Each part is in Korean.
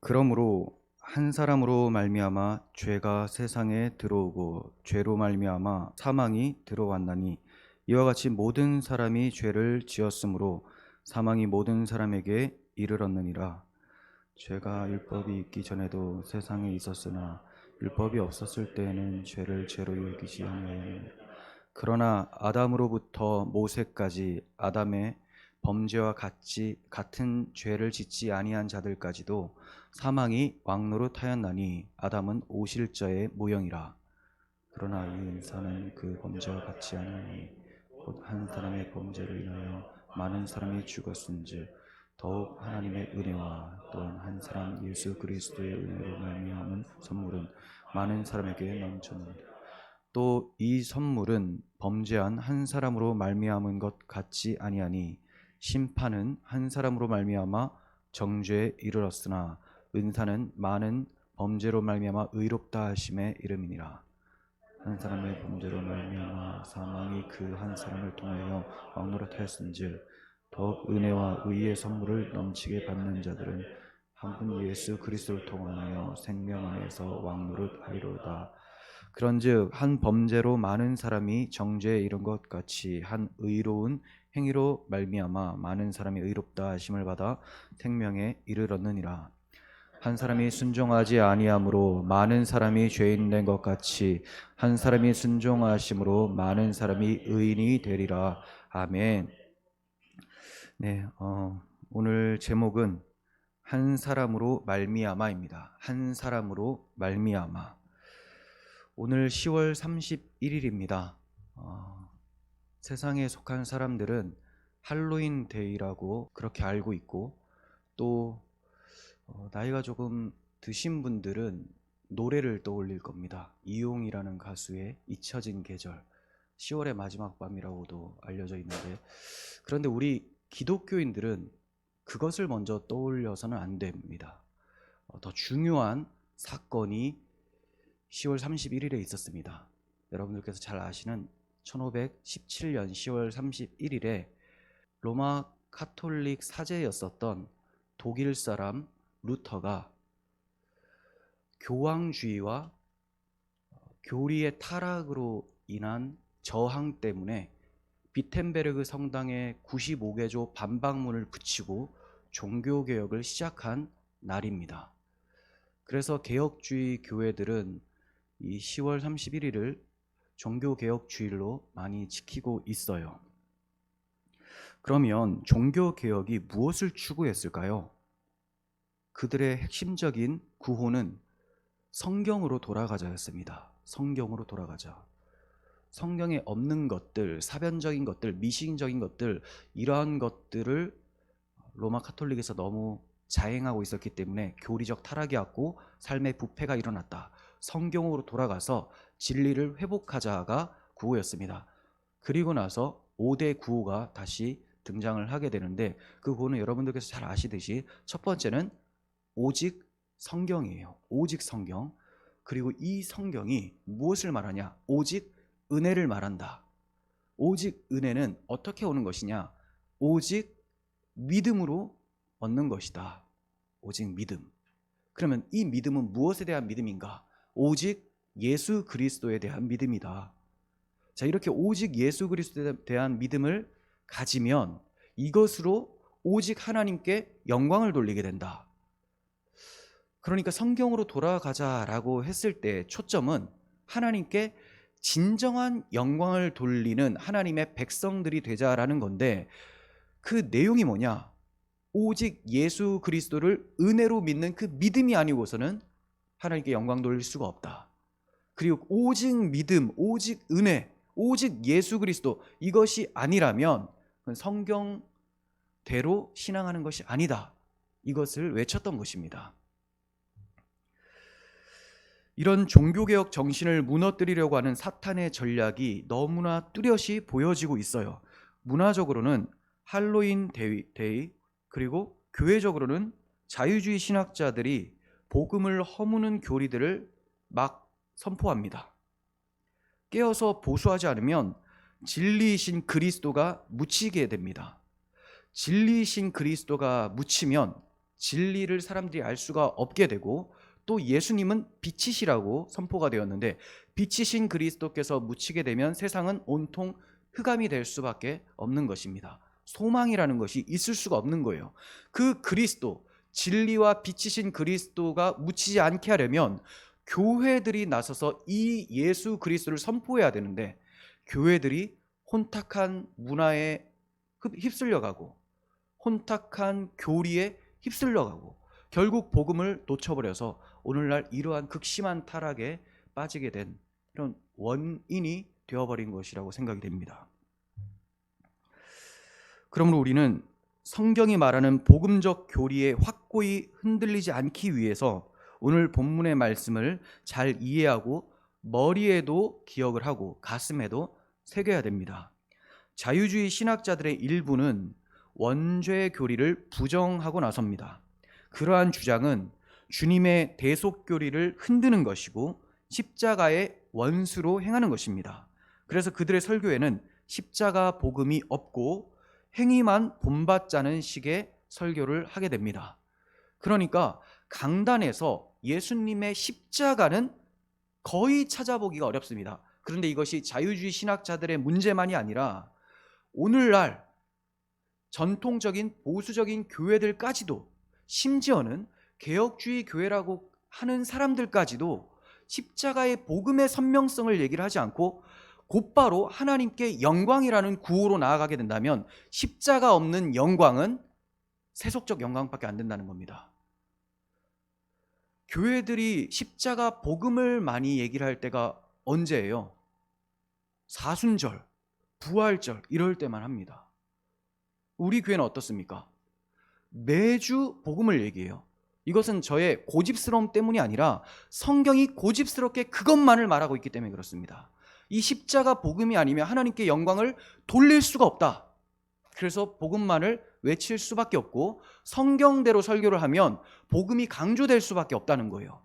그러므로 한 사람으로 말미암아 죄가 세상에 들어오고 죄로 말미암아 사망이 들어왔나니 이와 같이 모든 사람이 죄를 지었으므로 사망이 모든 사람에게 이르렀느니라. 죄가 율법이 있기 전에도 세상에 있었으나 율법이 없었을 때에는 죄를 죄로 여기지 아니하였느니라. 그러나 아담으로부터 모세까지 아담의 범죄와 같은 죄를 짓지 아니한 자들까지도 사망이 왕노릇하였나니 아담은 오실저의 모형이라. 그러나 이 인사는 그 범죄와 같지 아니하니 곧 한 사람의 범죄로 인하여 많은 사람이 죽었은즉 더욱 하나님의 은혜와 또한 한 사람 예수 그리스도의 은혜로 말미암은 선물은 많은 사람에게 넘쳤느니라. 또 이 선물은 범죄한 한 사람으로 말미암은 것 같지 아니하니 심판은 한 사람으로 말미암아 정죄에 이르렀으나 은사는 많은 범죄로 말미암아 의롭다 하심에 이름이니라. 한 사람의 범죄로 말미암아 사망이 그 한 사람을 통하여 왕노릇하였은즉 더욱 은혜와 의의 선물을 넘치게 받는 자들은 한 분 예수 그리스도를 통하여 생명 안에서 왕노릇하리로다. 그런즉 한 범죄로 많은 사람이 정죄에 이른 것 같이 한 의로운 행위로 말미암아 많은 사람이 의롭다 하심을 받아 생명에 이르렀느니라. 한 사람이 순종하지 아니함으로 많은 사람이 죄인 된 것 같이 한 사람이 순종하심으로 많은 사람이 의인이 되리라. 아멘. 네, 오늘 제목은 한 사람으로 말미암아입니다. 한 사람으로 말미암아. 오늘 10월 31일입니다. 세상에 속한 사람들은 할로윈 데이라고 그렇게 알고 있고, 또 나이가 조금 드신 분들은 노래를 떠올릴 겁니다. 이용이라는 가수의 잊혀진 계절, 10월의 마지막 밤이라고도 알려져 있는데, 그런데 우리 기독교인들은 그것을 먼저 떠올려서는 안 됩니다. 더 중요한 사건이 10월 31일에 있었습니다. 여러분들께서 잘 아시는 1517년 10월 31일에 로마 카톨릭 사제였었던 독일 사람 루터가 교황주의와 교리의 타락으로 인한 저항 때문에 비텐베르그 성당에 95개조 반박문을 붙이고 종교개혁을 시작한 날입니다. 그래서 개혁주의 교회들은 이 10월 31일을 종교개혁주일로 많이 지키고 있어요. 그러면 종교개혁이 무엇을 추구했을까요? 그들의 핵심적인 구호는 성경으로 돌아가자였습니다. 성경으로 돌아가자. 성경에 없는 것들, 사변적인 것들, 미신적인 것들, 이러한 것들을 로마 카톨릭에서 너무 자행하고 있었기 때문에 교리적 타락이 왔고 삶의 부패가 일어났다. 성경으로 돌아가서 진리를 회복하자가 구호였습니다. 그리고 나서 5대 구호가 다시 등장을 하게 되는데, 그 구호는 여러분들께서 잘 아시듯이 첫 번째는 오직 성경이에요. 오직 성경. 그리고 이 성경이 무엇을 말하냐? 오직 은혜를 말한다. 오직 은혜는 어떻게 오는 것이냐? 오직 믿음으로 얻는 것이다. 오직 믿음. 그러면 이 믿음은 무엇에 대한 믿음인가? 오직 예수 그리스도에 대한 믿음이다. 자, 이렇게 오직 예수 그리스도에 대한 믿음을 가지면 이것으로 오직 하나님께 영광을 돌리게 된다. 그러니까 성경으로 돌아가자라고 했을 때 초점은 하나님께 진정한 영광을 돌리는 하나님의 백성들이 되자라는 건데, 그 내용이 뭐냐? 오직 예수 그리스도를 은혜로 믿는 그 믿음이 아니고서는 하나님께 영광 돌릴 수가 없다. 그리고 오직 믿음, 오직 은혜, 오직 예수 그리스도, 이것이 아니라면 성경대로 신앙하는 것이 아니다. 이것을 외쳤던 것입니다. 이런 종교개혁 정신을 무너뜨리려고 하는 사탄의 전략이 너무나 뚜렷이 보여지고 있어요. 문화적으로는 할로윈 데이, 그리고 교회적으로는 자유주의 신학자들이 복음을 허무는 교리들을 막 선포합니다. 깨어서 보수하지 않으면 진리이신 그리스도가 묻히게 됩니다. 진리이신 그리스도가 묻히면 진리를 사람들이 알 수가 없게 되고, 또 예수님은 빛이시라고 선포가 되었는데, 빛이신 그리스도께서 묻히게 되면 세상은 온통 흑암이 될 수밖에 없는 것입니다. 소망이라는 것이 있을 수가 없는 거예요. 그 그리스도, 진리와 빛이신 그리스도가 묻히지 않게 하려면 교회들이 나서서 이 예수 그리스도를 선포해야 되는데, 교회들이 혼탁한 문화에 휩쓸려가고 혼탁한 교리에 휩쓸려가고 결국 복음을 놓쳐버려서 오늘날 이러한 극심한 타락에 빠지게 된 이런 원인이 되어버린 것이라고 생각이 됩니다. 그러므로 우리는 성경이 말하는 복음적 교리에 확고히 흔들리지 않기 위해서 오늘 본문의 말씀을 잘 이해하고 머리에도 기억을 하고 가슴에도 새겨야 됩니다. 자유주의 신학자들의 일부는 원죄 교리를 부정하고 나섭니다. 그러한 주장은 주님의 대속 교리를 흔드는 것이고 십자가의 원수로 행하는 것입니다. 그래서 그들의 설교에는 십자가 복음이 없고 행위만 본받자는 식의 설교를 하게 됩니다. 그러니까 강단에서 예수님의 십자가는 거의 찾아보기가 어렵습니다. 그런데 이것이 자유주의 신학자들의 문제만이 아니라 오늘날 전통적인 보수적인 교회들까지도, 심지어는 개혁주의 교회라고 하는 사람들까지도 십자가의 복음의 선명성을 얘기를 하지 않고 곧바로 하나님께 영광이라는 구호로 나아가게 된다면 십자가 없는 영광은 세속적 영광밖에 안 된다는 겁니다. 교회들이 십자가 복음을 많이 얘기를 할 때가 언제예요? 사순절, 부활절 이럴 때만 합니다. 우리 교회는 어떻습니까? 매주 복음을 얘기해요. 이것은 저의 고집스러움 때문이 아니라 성경이 고집스럽게 그것만을 말하고 있기 때문에 그렇습니다. 이 십자가 복음이 아니면 하나님께 영광을 돌릴 수가 없다. 그래서 복음만을 외칠 수밖에 없고 성경대로 설교를 하면 복음이 강조될 수밖에 없다는 거예요.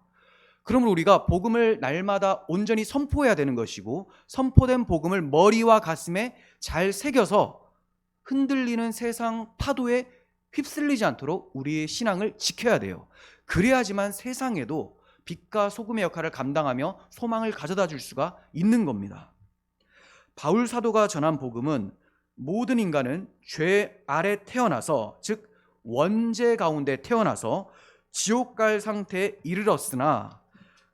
그러므로 우리가 복음을 날마다 온전히 선포해야 되는 것이고 선포된 복음을 머리와 가슴에 잘 새겨서 흔들리는 세상 파도에 휩쓸리지 않도록 우리의 신앙을 지켜야 돼요. 그래야지만 세상에도 빛과 소금의 역할을 감당하며 소망을 가져다 줄 수가 있는 겁니다. 바울 사도가 전한 복음은 모든 인간은 죄 아래 태어나서, 즉 원죄 가운데 태어나서 지옥 갈 상태에 이르렀으나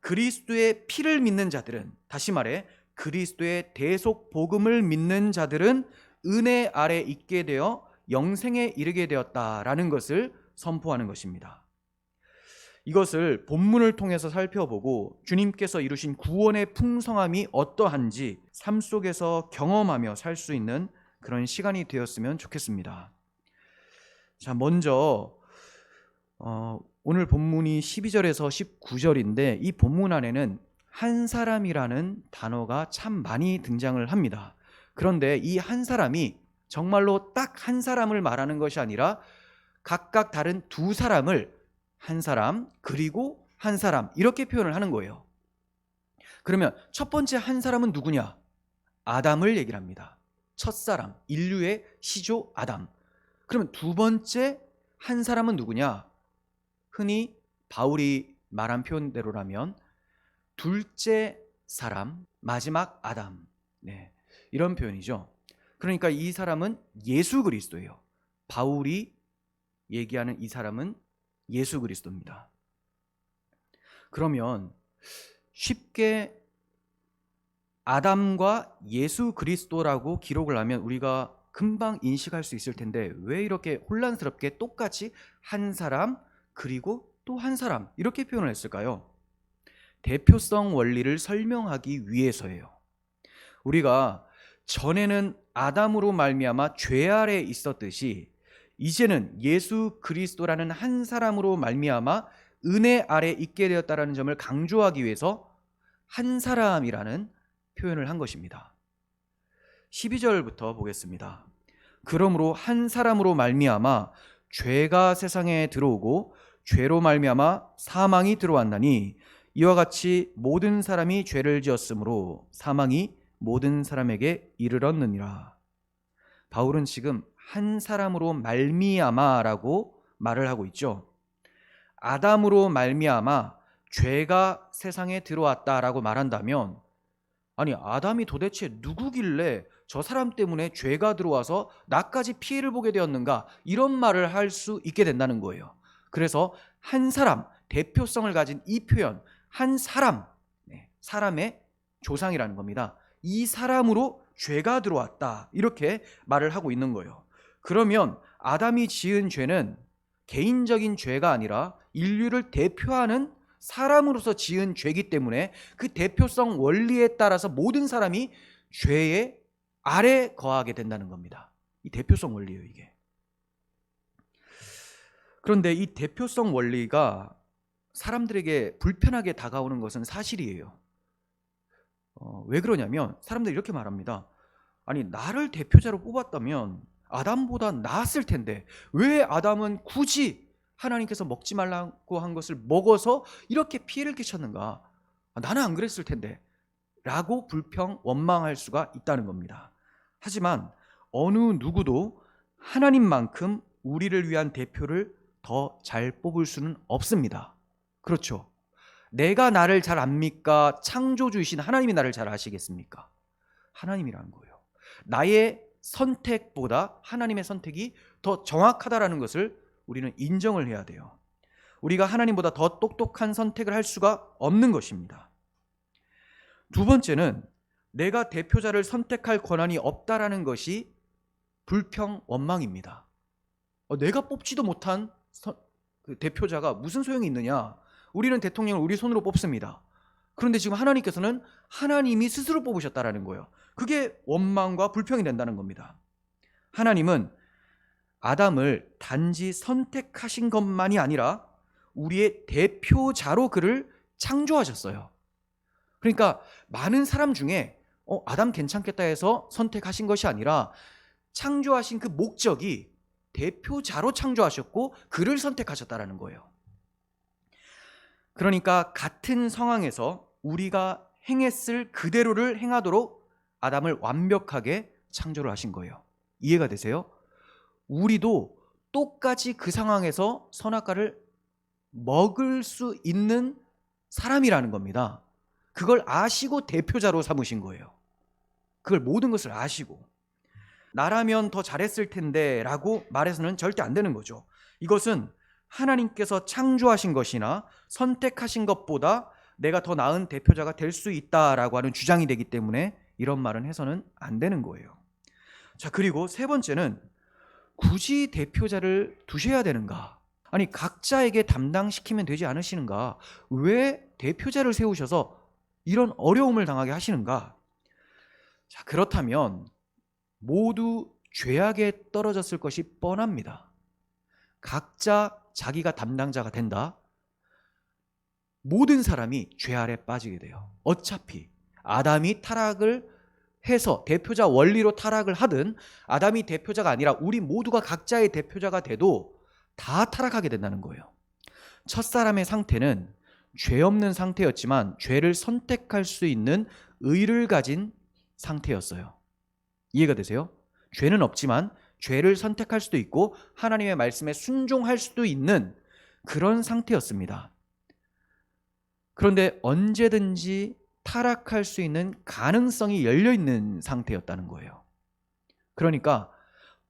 그리스도의 피를 믿는 자들은, 다시 말해 그리스도의 대속 복음을 믿는 자들은 은혜 아래 있게 되어 영생에 이르게 되었다라는 것을 선포하는 것입니다. 이것을 본문을 통해서 살펴보고 주님께서 이루신 구원의 풍성함이 어떠한지 삶 속에서 경험하며 살 수 있는 그런 시간이 되었으면 좋겠습니다. 자, 먼저 오늘 본문이 12절에서 19절인데 이 본문 안에는 한 사람이라는 단어가 참 많이 등장을 합니다. 그런데 이 한 사람이 정말로 딱 한 사람을 말하는 것이 아니라 각각 다른 두 사람을 한 사람 그리고 한 사람 이렇게 표현을 하는 거예요. 그러면 첫 번째 한 사람은 누구냐? 아담을 얘기를 합니다. 첫사람, 인류의 시조 아담. 그러면 두 번째 한 사람은 누구냐? 흔히 바울이 말한 표현대로라면 둘째 사람, 마지막 아담. 네, 이런 표현이죠. 그러니까 이 사람은 예수 그리스도예요. 바울이 얘기하는 이 사람은 예수 그리스도입니다. 그러면 쉽게 아담과 예수 그리스도라고 기록을 하면 우리가 금방 인식할 수 있을 텐데 왜 이렇게 혼란스럽게 똑같이 한 사람 그리고 또 한 사람 이렇게 표현을 했을까요? 대표성 원리를 설명하기 위해서예요. 우리가 전에는 아담으로 말미암아 죄 아래 있었듯이 이제는 예수 그리스도라는 한 사람으로 말미암아 은혜 아래 있게 되었다라는 점을 강조하기 위해서 한 사람이라는 표현을 한 것입니다. 12절부터 보겠습니다. 그러므로 한 사람으로 말미암아 죄가 세상에 들어오고 죄로 말미암아 사망이 들어왔나니 이와 같이 모든 사람이 죄를 지었으므로 사망이 모든 사람에게 이르렀느니라. 바울은 지금 한 사람으로 말미암아라고 말을 하고 있죠. 아담으로 말미암아 죄가 세상에 들어왔다라고 말한다면, 아니 아담이 도대체 누구길래 저 사람 때문에 죄가 들어와서 나까지 피해를 보게 되었는가, 이런 말을 할 수 있게 된다는 거예요. 그래서 한 사람, 대표성을 가진 이 표현, 한 사람, 사람의 조상이라는 겁니다. 이 사람으로 죄가 들어왔다, 이렇게 말을 하고 있는 거예요. 그러면 아담이 지은 죄는 개인적인 죄가 아니라 인류를 대표하는 사람으로서 지은 죄이기 때문에 그 대표성 원리에 따라서 모든 사람이 죄의 아래 거하게 된다는 겁니다. 이 대표성 원리예요, 이게. 그런데 이 대표성 원리가 사람들에게 불편하게 다가오는 것은 사실이에요. 왜 그러냐면 사람들이 이렇게 말합니다. 아니 나를 대표자로 뽑았다면 아담보다 나았을 텐데 왜 아담은 굳이 하나님께서 먹지 말라고 한 것을 먹어서 이렇게 피해를 끼쳤는가? 나는 안 그랬을 텐데 라고 불평, 원망할 수가 있다는 겁니다. 하지만 어느 누구도 하나님만큼 우리를 위한 대표를 더 잘 뽑을 수는 없습니다. 그렇죠? 내가 나를 잘 압니까? 창조주이신 하나님이 나를 잘 아시겠습니까? 하나님이라는 거예요. 나의 선택보다 하나님의 선택이 더 정확하다라는 것을 우리는 인정을 해야 돼요. 우리가 하나님보다 더 똑똑한 선택을 할 수가 없는 것입니다. 두 번째는 내가 대표자를 선택할 권한이 없다라는 것이 불평, 원망입니다. 내가 뽑지도 못한 대표자가 무슨 소용이 있느냐? 우리는 대통령을 우리 손으로 뽑습니다. 그런데 지금 하나님께서는 하나님이 스스로 뽑으셨다라는 거예요. 그게 원망과 불평이 된다는 겁니다. 하나님은 아담을 단지 선택하신 것만이 아니라 우리의 대표자로 그를 창조하셨어요. 그러니까 많은 사람 중에 아담 괜찮겠다 해서 선택하신 것이 아니라 창조하신 그 목적이 대표자로 창조하셨고 그를 선택하셨다라는 거예요. 그러니까 같은 상황에서 우리가 행했을 그대로를 행하도록 아담을 완벽하게 창조를 하신 거예요. 이해가 되세요? 우리도 똑같이 그 상황에서 선악과를 먹을 수 있는 사람이라는 겁니다. 그걸 아시고 대표자로 삼으신 거예요. 그걸 모든 것을 아시고 나라면 더 잘했을 텐데 라고 말해서는 절대 안 되는 거죠. 이것은 하나님께서 창조하신 것이나 선택하신 것보다 내가 더 나은 대표자가 될 수 있다라고 하는 주장이 되기 때문에 이런 말은 해서는 안 되는 거예요. 자, 그리고 세 번째는 굳이 대표자를 두셔야 되는가? 아니 각자에게 담당시키면 되지 않으시는가? 왜 대표자를 세우셔서 이런 어려움을 당하게 하시는가? 자, 그렇다면 모두 죄악에 떨어졌을 것이 뻔합니다. 각자 자기가 담당자가 된다. 모든 사람이 죄 아래 빠지게 돼요. 어차피 아담이 타락을 해서 대표자 원리로 타락을 하든 아담이 대표자가 아니라 우리 모두가 각자의 대표자가 돼도 다 타락하게 된다는 거예요. 첫사람의 상태는 죄 없는 상태였지만 죄를 선택할 수 있는 의를 가진 상태였어요. 이해가 되세요? 죄는 없지만 죄를 선택할 수도 있고 하나님의 말씀에 순종할 수도 있는 그런 상태였습니다. 그런데 언제든지 타락할 수 있는 가능성이 열려있는 상태였다는 거예요. 그러니까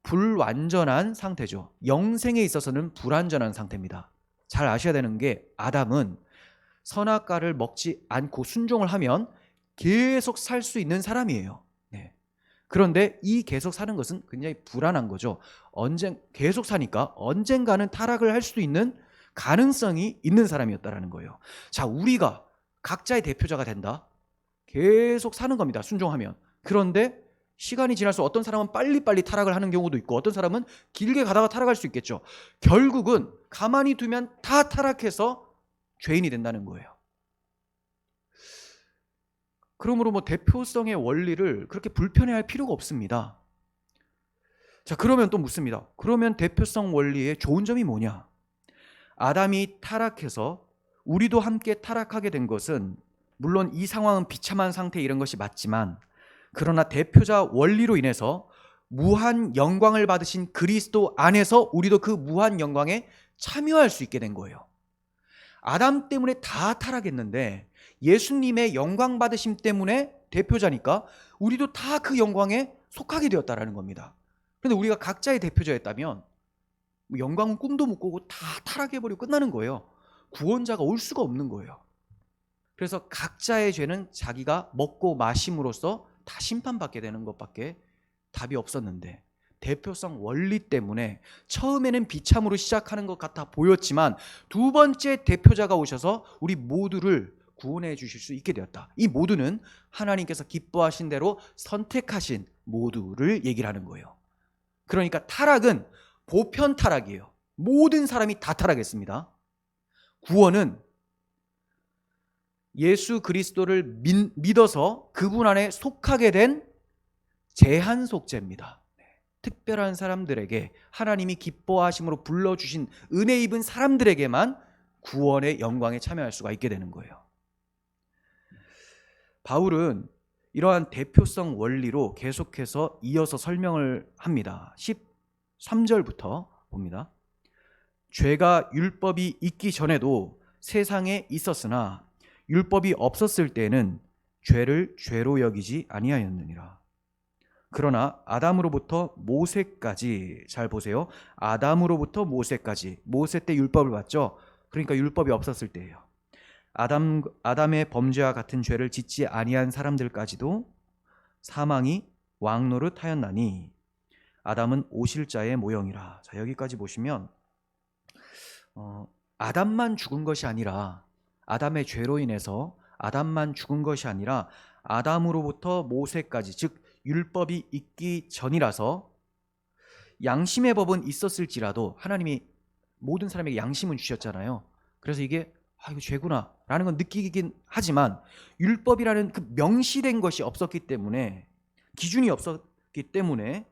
불완전한 상태죠. 영생에 있어서는 불완전한 상태입니다. 잘 아셔야 되는 게 아담은 선악과를 먹지 않고 순종을 하면 계속 살 수 있는 사람이에요. 그런데 이 계속 사는 것은 굉장히 불안한 거죠. 계속 사니까 언젠가는 타락을 할 수도 있는 가능성이 있는 사람이었다라는 거예요. 자, 우리가 각자의 대표자가 된다. 계속 사는 겁니다. 순종하면. 그런데 시간이 지날수록 어떤 사람은 빨리빨리 타락을 하는 경우도 있고 어떤 사람은 길게 가다가 타락할 수 있겠죠. 결국은 가만히 두면 다 타락해서 죄인이 된다는 거예요. 그러므로 대표성의 원리를 그렇게 불편해할 필요가 없습니다. 자, 그러면 또 묻습니다. 그러면 대표성 원리의 좋은 점이 뭐냐? 아담이 타락해서 우리도 함께 타락하게 된 것은 물론 이 상황은 비참한 상태 이런 것이 맞지만 그러나 대표자 원리로 인해서 무한 영광을 받으신 그리스도 안에서 우리도 그 무한 영광에 참여할 수 있게 된 거예요. 아담 때문에 다 타락했는데 예수님의 영광 받으심 때문에 대표자니까 우리도 다 그 영광에 속하게 되었다라는 겁니다. 그런데 우리가 각자의 대표자였다면 영광은 꿈도 못 꾸고 다 타락해버리고 끝나는 거예요. 구원자가 올 수가 없는 거예요. 그래서 각자의 죄는 자기가 먹고 마심으로써 다 심판받게 되는 것밖에 답이 없었는데, 대표성 원리 때문에 처음에는 비참으로 시작하는 것 같아 보였지만 두 번째 대표자가 오셔서 우리 모두를 구원해 주실 수 있게 되었다. 이 모두는 하나님께서 기뻐하신 대로 선택하신 모두를 얘기를 하는 거예요. 그러니까 타락은 보편 타락이에요. 모든 사람이 다 타락했습니다. 구원은 예수 그리스도를 믿어서 그분 안에 속하게 된 제한 속죄입니다. 특별한 사람들에게, 하나님이 기뻐하심으로 불러주신 은혜 입은 사람들에게만 구원의 영광에 참여할 수가 있게 되는 거예요. 바울은 이러한 대표성 원리로 계속해서 이어서 설명을 합니다. 13절부터 봅니다. 죄가 율법이 있기 전에도 세상에 있었으나 율법이 없었을 때에는 죄를 죄로 여기지 아니하였느니라. 그러나 아담으로부터 모세까지, 잘 보세요. 아담으로부터 모세까지, 모세 때 율법을 받죠. 그러니까 율법이 없었을 때예요. 아담의 범죄와 같은 죄를 짓지 아니한 사람들까지도 사망이 왕노릇하였나니 아담은 오실 자의 모형이라. 자, 여기까지 보시면 아담만 죽은 것이 아니라, 아담의 죄로 인해서 아담만 죽은 것이 아니라 아담으로부터 모세까지, 즉 율법이 있기 전이라서 양심의 법은 있었을지라도 하나님이 모든 사람에게 양심은 주셨잖아요. 그래서 이게 이거 죄구나 라는 건 느끼긴 하지만 율법이라는 그 명시된 것이 없었기 때문에, 기준이 없었기 때문에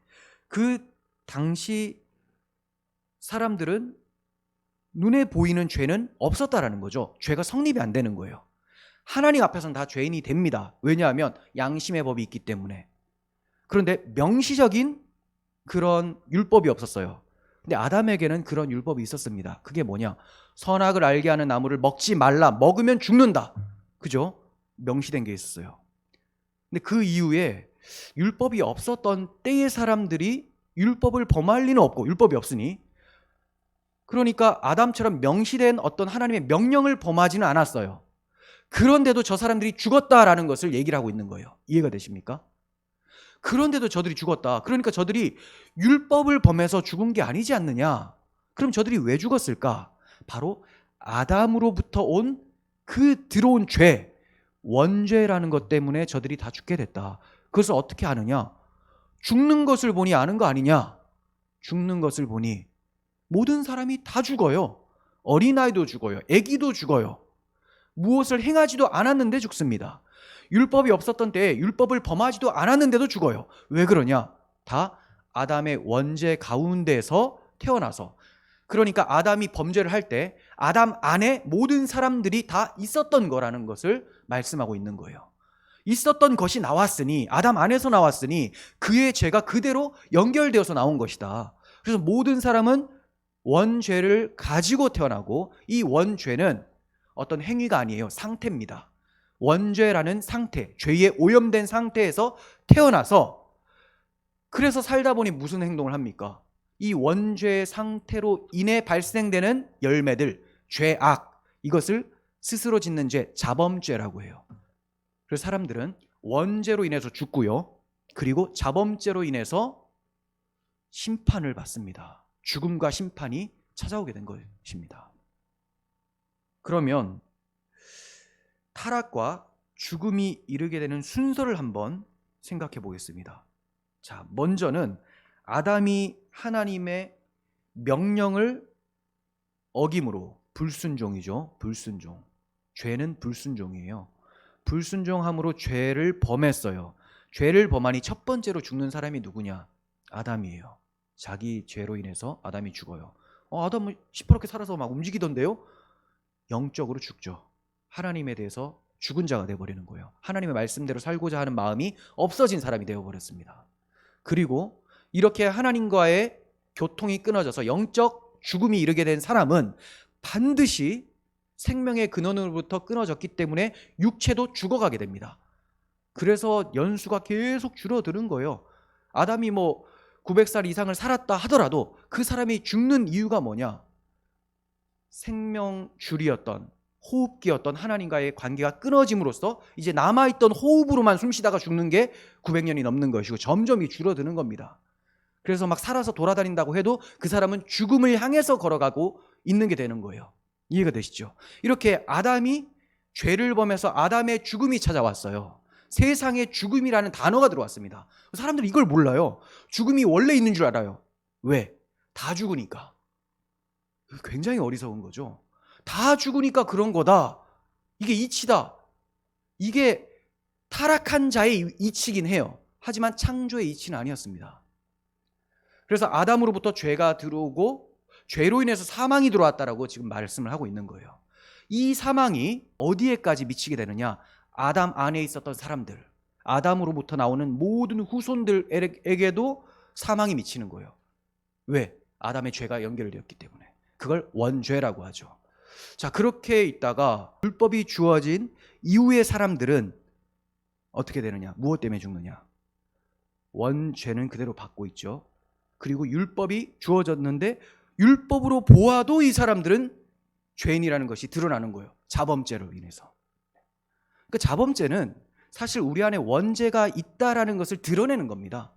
그 당시 사람들은 눈에 보이는 죄는 없었다라는 거죠. 죄가 성립이 안 되는 거예요. 하나님 앞에서는 다 죄인이 됩니다. 왜냐하면 양심의 법이 있기 때문에. 그런데 명시적인 그런 율법이 없었어요. 근데 아담에게는 그런 율법이 있었습니다. 그게 뭐냐? 선악을 알게 하는 나무를 먹지 말라. 먹으면 죽는다. 그죠? 명시된 게 있었어요. 근데 그 이후에 율법이 없었던 때의 사람들이 율법을 범할 리는 없고, 율법이 없으니, 그러니까 아담처럼 명시된 어떤 하나님의 명령을 범하지는 않았어요. 그런데도 저 사람들이 죽었다라는 것을 얘기를 하고 있는 거예요. 이해가 되십니까? 그런데도 저들이 죽었다. 그러니까 저들이 율법을 범해서 죽은 게 아니지 않느냐? 그럼 저들이 왜 죽었을까? 바로 아담으로부터 온 그 들어온 죄, 원죄라는 것 때문에 저들이 다 죽게 됐다. 그것을 어떻게 아느냐? 죽는 것을 보니 아는 거 아니냐? 죽는 것을 보니 모든 사람이 다 죽어요. 어린아이도 죽어요. 아기도 죽어요. 무엇을 행하지도 않았는데 죽습니다. 율법이 없었던 때에 율법을 범하지도 않았는데도 죽어요. 왜 그러냐? 다 아담의 원죄 가운데서 태어나서. 그러니까 아담이 범죄를 할 때 아담 안에 모든 사람들이 다 있었던 거라는 것을 말씀하고 있는 거예요. 있었던 것이 나왔으니, 아담 안에서 나왔으니 그의 죄가 그대로 연결되어서 나온 것이다. 그래서 모든 사람은 원죄를 가지고 태어나고, 이 원죄는 어떤 행위가 아니에요. 상태입니다. 원죄라는 상태, 죄에 오염된 상태에서 태어나서, 그래서 살다 보니 무슨 행동을 합니까? 이 원죄 상태로 인해 발생되는 열매들, 죄악, 이것을 스스로 짓는 죄, 자범죄라고 해요. 그래서 사람들은 원죄로 인해서 죽고요, 그리고 자범죄로 인해서 심판을 받습니다. 죽음과 심판이 찾아오게 된 것입니다. 그러면 타락과 죽음이 이르게 되는 순서를 한번 생각해 보겠습니다. 자, 먼저는 아담이 하나님의 명령을 어김으로, 불순종이죠. 불순종. 죄는 불순종이에요. 불순종함으로 죄를 범했어요. 죄를 범하니 첫 번째로 죽는 사람이 누구냐? 아담이에요. 자기 죄로 인해서 아담이 죽어요. 아담은 시퍼렇게 살아서 막 움직이던데요? 영적으로 죽죠. 하나님에 대해서 죽은 자가 되어버리는 거예요. 하나님의 말씀대로 살고자 하는 마음이 없어진 사람이 되어버렸습니다. 그리고 이렇게 하나님과의 교통이 끊어져서 영적 죽음이 이르게 된 사람은 반드시 생명의 근원으로부터 끊어졌기 때문에 육체도 죽어가게 됩니다. 그래서 연수가 계속 줄어드는 거예요. 아담이 900살 이상을 살았다 하더라도 그 사람이 죽는 이유가 뭐냐? 생명줄이었던, 호흡기였던 하나님과의 관계가 끊어짐으로써 이제 남아있던 호흡으로만 숨쉬다가 죽는 게 900년이 넘는 것이고 점점 줄어드는 겁니다. 그래서 막 살아서 돌아다닌다고 해도 그 사람은 죽음을 향해서 걸어가고 있는 게 되는 거예요. 이해가 되시죠? 이렇게 아담이 죄를 범해서 아담의 죽음이 찾아왔어요. 세상에 죽음이라는 단어가 들어왔습니다. 사람들이 이걸 몰라요. 죽음이 원래 있는 줄 알아요. 왜? 다 죽으니까. 굉장히 어리석은 거죠. 다 죽으니까 그런 거다. 이게 이치다. 이게 타락한 자의 이치긴 해요. 하지만 창조의 이치는 아니었습니다. 그래서 아담으로부터 죄가 들어오고 죄로 인해서 사망이 들어왔다라고 지금 말씀을 하고 있는 거예요. 이 사망이 어디에까지 미치게 되느냐? 아담 안에 있었던 사람들, 아담으로부터 나오는 모든 후손들에게도 사망이 미치는 거예요. 왜? 아담의 죄가 연결되었기 때문에. 그걸 원죄라고 하죠. 자, 그렇게 있다가 율법이 주어진 이후의 사람들은 어떻게 되느냐? 무엇 때문에 죽느냐? 원죄는 그대로 받고 있죠. 그리고 율법이 주어졌는데 율법으로 보아도 이 사람들은 죄인이라는 것이 드러나는 거예요. 자범죄로 인해서. 그 자범죄는 사실 우리 안에 원죄가 있다라는 것을 드러내는 겁니다.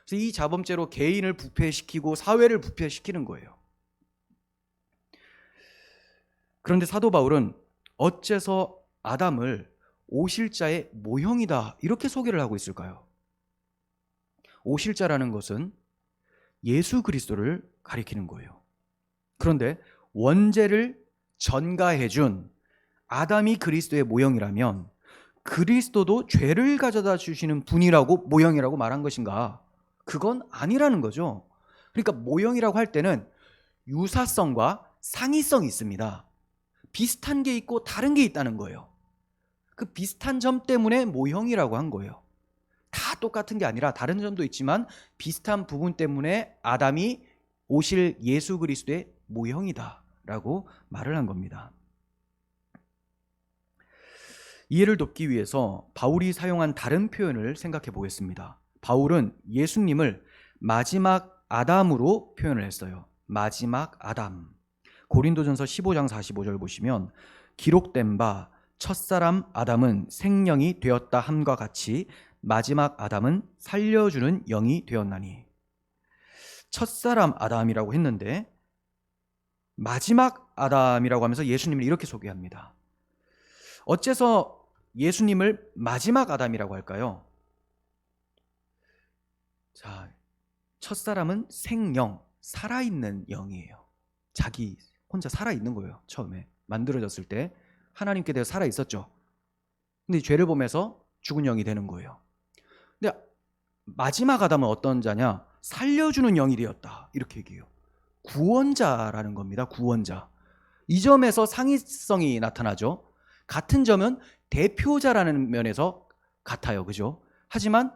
그래서 이 자범죄로 개인을 부패시키고 사회를 부패시키는 거예요. 그런데 사도 바울은 어째서 아담을 오실자의 모형이다 이렇게 소개를 하고 있을까요? 오실자라는 것은 예수 그리스도를 가리키는 거예요. 그런데 원죄를 전가해준 아담이 그리스도의 모형이라면 그리스도도 죄를 가져다 주시는 분이라고 모형이라고 말한 것인가? 그건 아니라는 거죠. 그러니까 모형이라고 할 때는 유사성과 상이성이 있습니다. 비슷한 게 있고 다른 게 있다는 거예요. 그 비슷한 점 때문에 모형이라고 한 거예요. 다 똑같은 게 아니라 다른 점도 있지만 비슷한 부분 때문에 아담이 오실 예수 그리스도의 모형이다라고 말을 한 겁니다. 이해를 돕기 위해서 바울이 사용한 다른 표현을 생각해 보겠습니다. 바울은 예수님을 마지막 아담으로 표현을 했어요. 마지막 아담. 고린도전서 15장 45절 보시면 기록된 바 첫사람 아담은 생령이 되었다 함과 같이 마지막 아담은 살려주는 영이 되었나니. 첫사람 아담이라고 했는데 마지막 아담이라고 하면서 예수님을 이렇게 소개합니다. 어째서 예수님을 마지막 아담이라고 할까요? 자, 첫사람은 생영, 살아있는 영이에요. 자기 혼자 살아있는 거예요. 처음에 만들어졌을 때 하나님께 대해 살아있었죠. 근데 죄를 범해서 죽은 영이 되는 거예요. 근데 마지막 아담은 어떤 자냐? 살려주는 영이 되었다 이렇게 얘기해요. 구원자라는 겁니다. 구원자. 이 점에서 상위성이 나타나죠. 같은 점은 대표자라는 면에서 같아요. 그죠? 하지만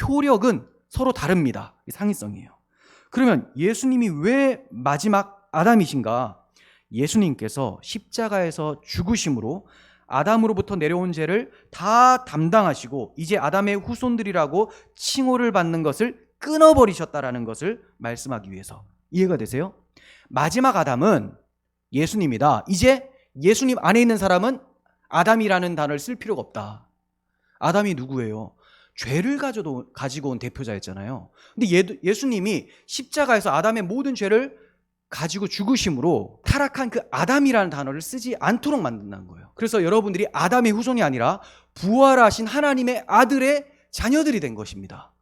효력은 서로 다릅니다. 상위성이에요. 그러면 예수님이 왜 마지막 아담이신가? 예수님께서 십자가에서 죽으심으로 아담으로부터 내려온 죄를 다 담당하시고 이제 아담의 후손들이라고 칭호를 받는 것을 끊어버리셨다라는 것을 말씀하기 위해서. 이해가 되세요? 마지막 아담은 예수님이다. 이제 예수님 안에 있는 사람은 아담이라는 단어를 쓸 필요가 없다. 아담이 누구예요? 죄를 가지고 온 대표자였잖아요. 근데 예수님이 십자가에서 아담의 모든 죄를 가지고 죽으심으로 타락한 그 아담이라는 단어를 쓰지 않도록 만든다는 거예요. 그래서 여러분들이 아담의 후손이 아니라 부활하신 하나님의 아들의 자녀들이 된 것입니다.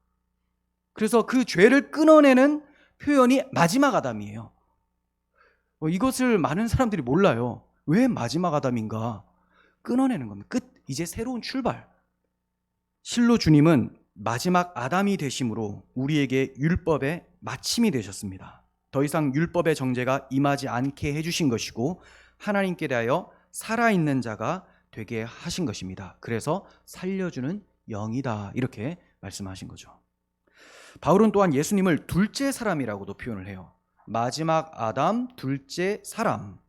그래서 그 죄를 끊어내는 표현이 마지막 아담이에요. 이것을 많은 사람들이 몰라요. 왜 마지막 아담인가? 끊어내는 겁니다. 끝. 이제 새로운 출발. 실로 주님은 마지막 아담이 되심으로 우리에게 율법의 마침이 되셨습니다. 더 이상 율법의 정죄가 임하지 않게 해주신 것이고 하나님께 대하여 살아있는 자가 되게 하신 것입니다. 그래서 살려주는 영이다 이렇게 말씀하신 거죠. 바울은 또한 예수님을 둘째 사람이라고도 표현을 해요. 마지막 아담, 둘째 사람.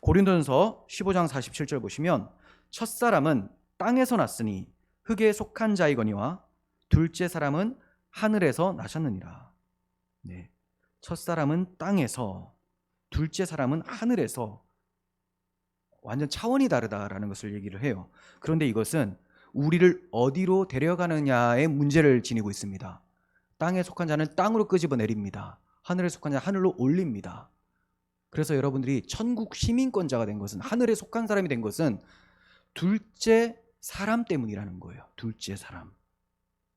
고린도전서 15장 47절 보시면 첫사람은 땅에서 났으니 흙에 속한 자이거니와 둘째 사람은 하늘에서 나셨느니라. 네. 첫사람은 땅에서, 둘째 사람은 하늘에서, 완전 차원이 다르다라는 것을 얘기를 해요. 그런데 이것은 우리를 어디로 데려가느냐의 문제를 지니고 있습니다. 땅에 속한 자는 땅으로 끄집어 내립니다. 하늘에 속한 자는 하늘로 올립니다. 그래서 여러분들이 천국 시민권자가 된 것은, 하늘에 속한 사람이 된 것은 둘째 사람 때문이라는 거예요. 둘째 사람.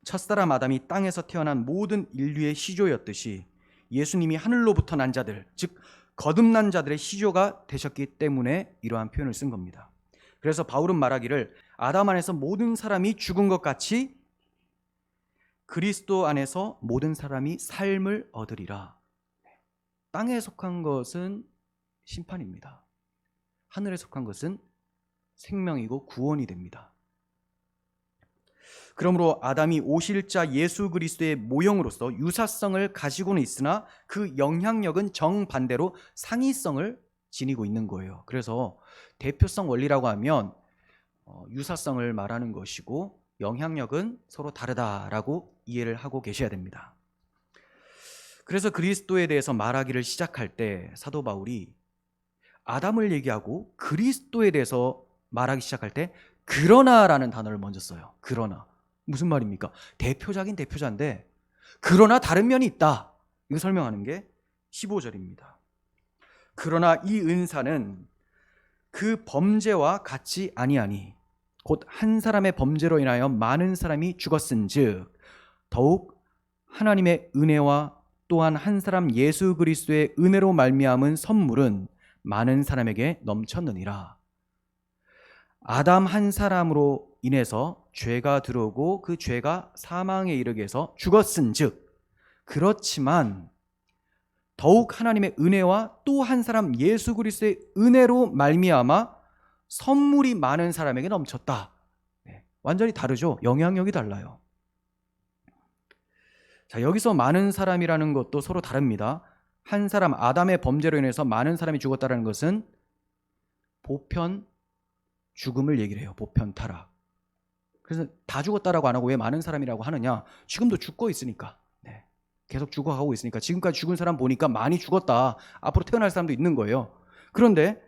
첫사람 아담이 땅에서 태어난 모든 인류의 시조였듯이 예수님이 하늘로부터 난 자들, 즉 거듭난 자들의 시조가 되셨기 때문에 이러한 표현을 쓴 겁니다. 그래서 바울은 말하기를 아담 안에서 모든 사람이 죽은 것 같이 그리스도 안에서 모든 사람이 삶을 얻으리라. 땅에 속한 것은 심판입니다. 하늘에 속한 것은 생명이고 구원이 됩니다. 그러므로 아담이 오실자 예수 그리스도의 모형으로서 유사성을 가지고는 있으나 그 영향력은 정반대로 상이성을 지니고 있는 거예요. 그래서 대표성 원리라고 하면 유사성을 말하는 것이고 영향력은 서로 다르다라고 이해를 하고 계셔야 됩니다. 그래서 그리스도에 대해서 말하기를 시작할 때 사도 바울이 아담을 얘기하고 그리스도에 대해서 말하기 시작할 때 그러나라는 단어를 먼저 써요. 그러나. 무슨 말입니까? 대표자긴 대표자인데 그러나 다른 면이 있다. 이거 설명하는 게 15절입니다. 그러나 이 은사는 그 범죄와 같이 아니하니 곧 한 사람의 범죄로 인하여 많은 사람이 죽었은즉 더욱 하나님의 은혜와 또한 한 사람 예수 그리스도의 은혜로 말미암은 선물은 많은 사람에게 넘쳤느니라. 아담 한 사람으로 인해서 죄가 들어오고 그 죄가 사망에 이르게 해서 죽었은즉 그렇지만 더욱 하나님의 은혜와 또 한 사람 예수 그리스도의 은혜로 말미암아 선물이 많은 사람에게 넘쳤다. 완전히 다르죠. 영향력이 달라요. 자, 여기서 많은 사람이라는 것도 서로 다릅니다. 한 사람 아담의 범죄로 인해서 많은 사람이 죽었다는 것은 보편 죽음을 얘기를 해요. 보편 타락. 그래서 다 죽었다라고 안 하고 왜 많은 사람이라고 하느냐? 지금도 죽고 있으니까. 네. 계속 죽어가고 있으니까 지금까지 죽은 사람 보니까 많이 죽었다. 앞으로 태어날 사람도 있는 거예요. 그런데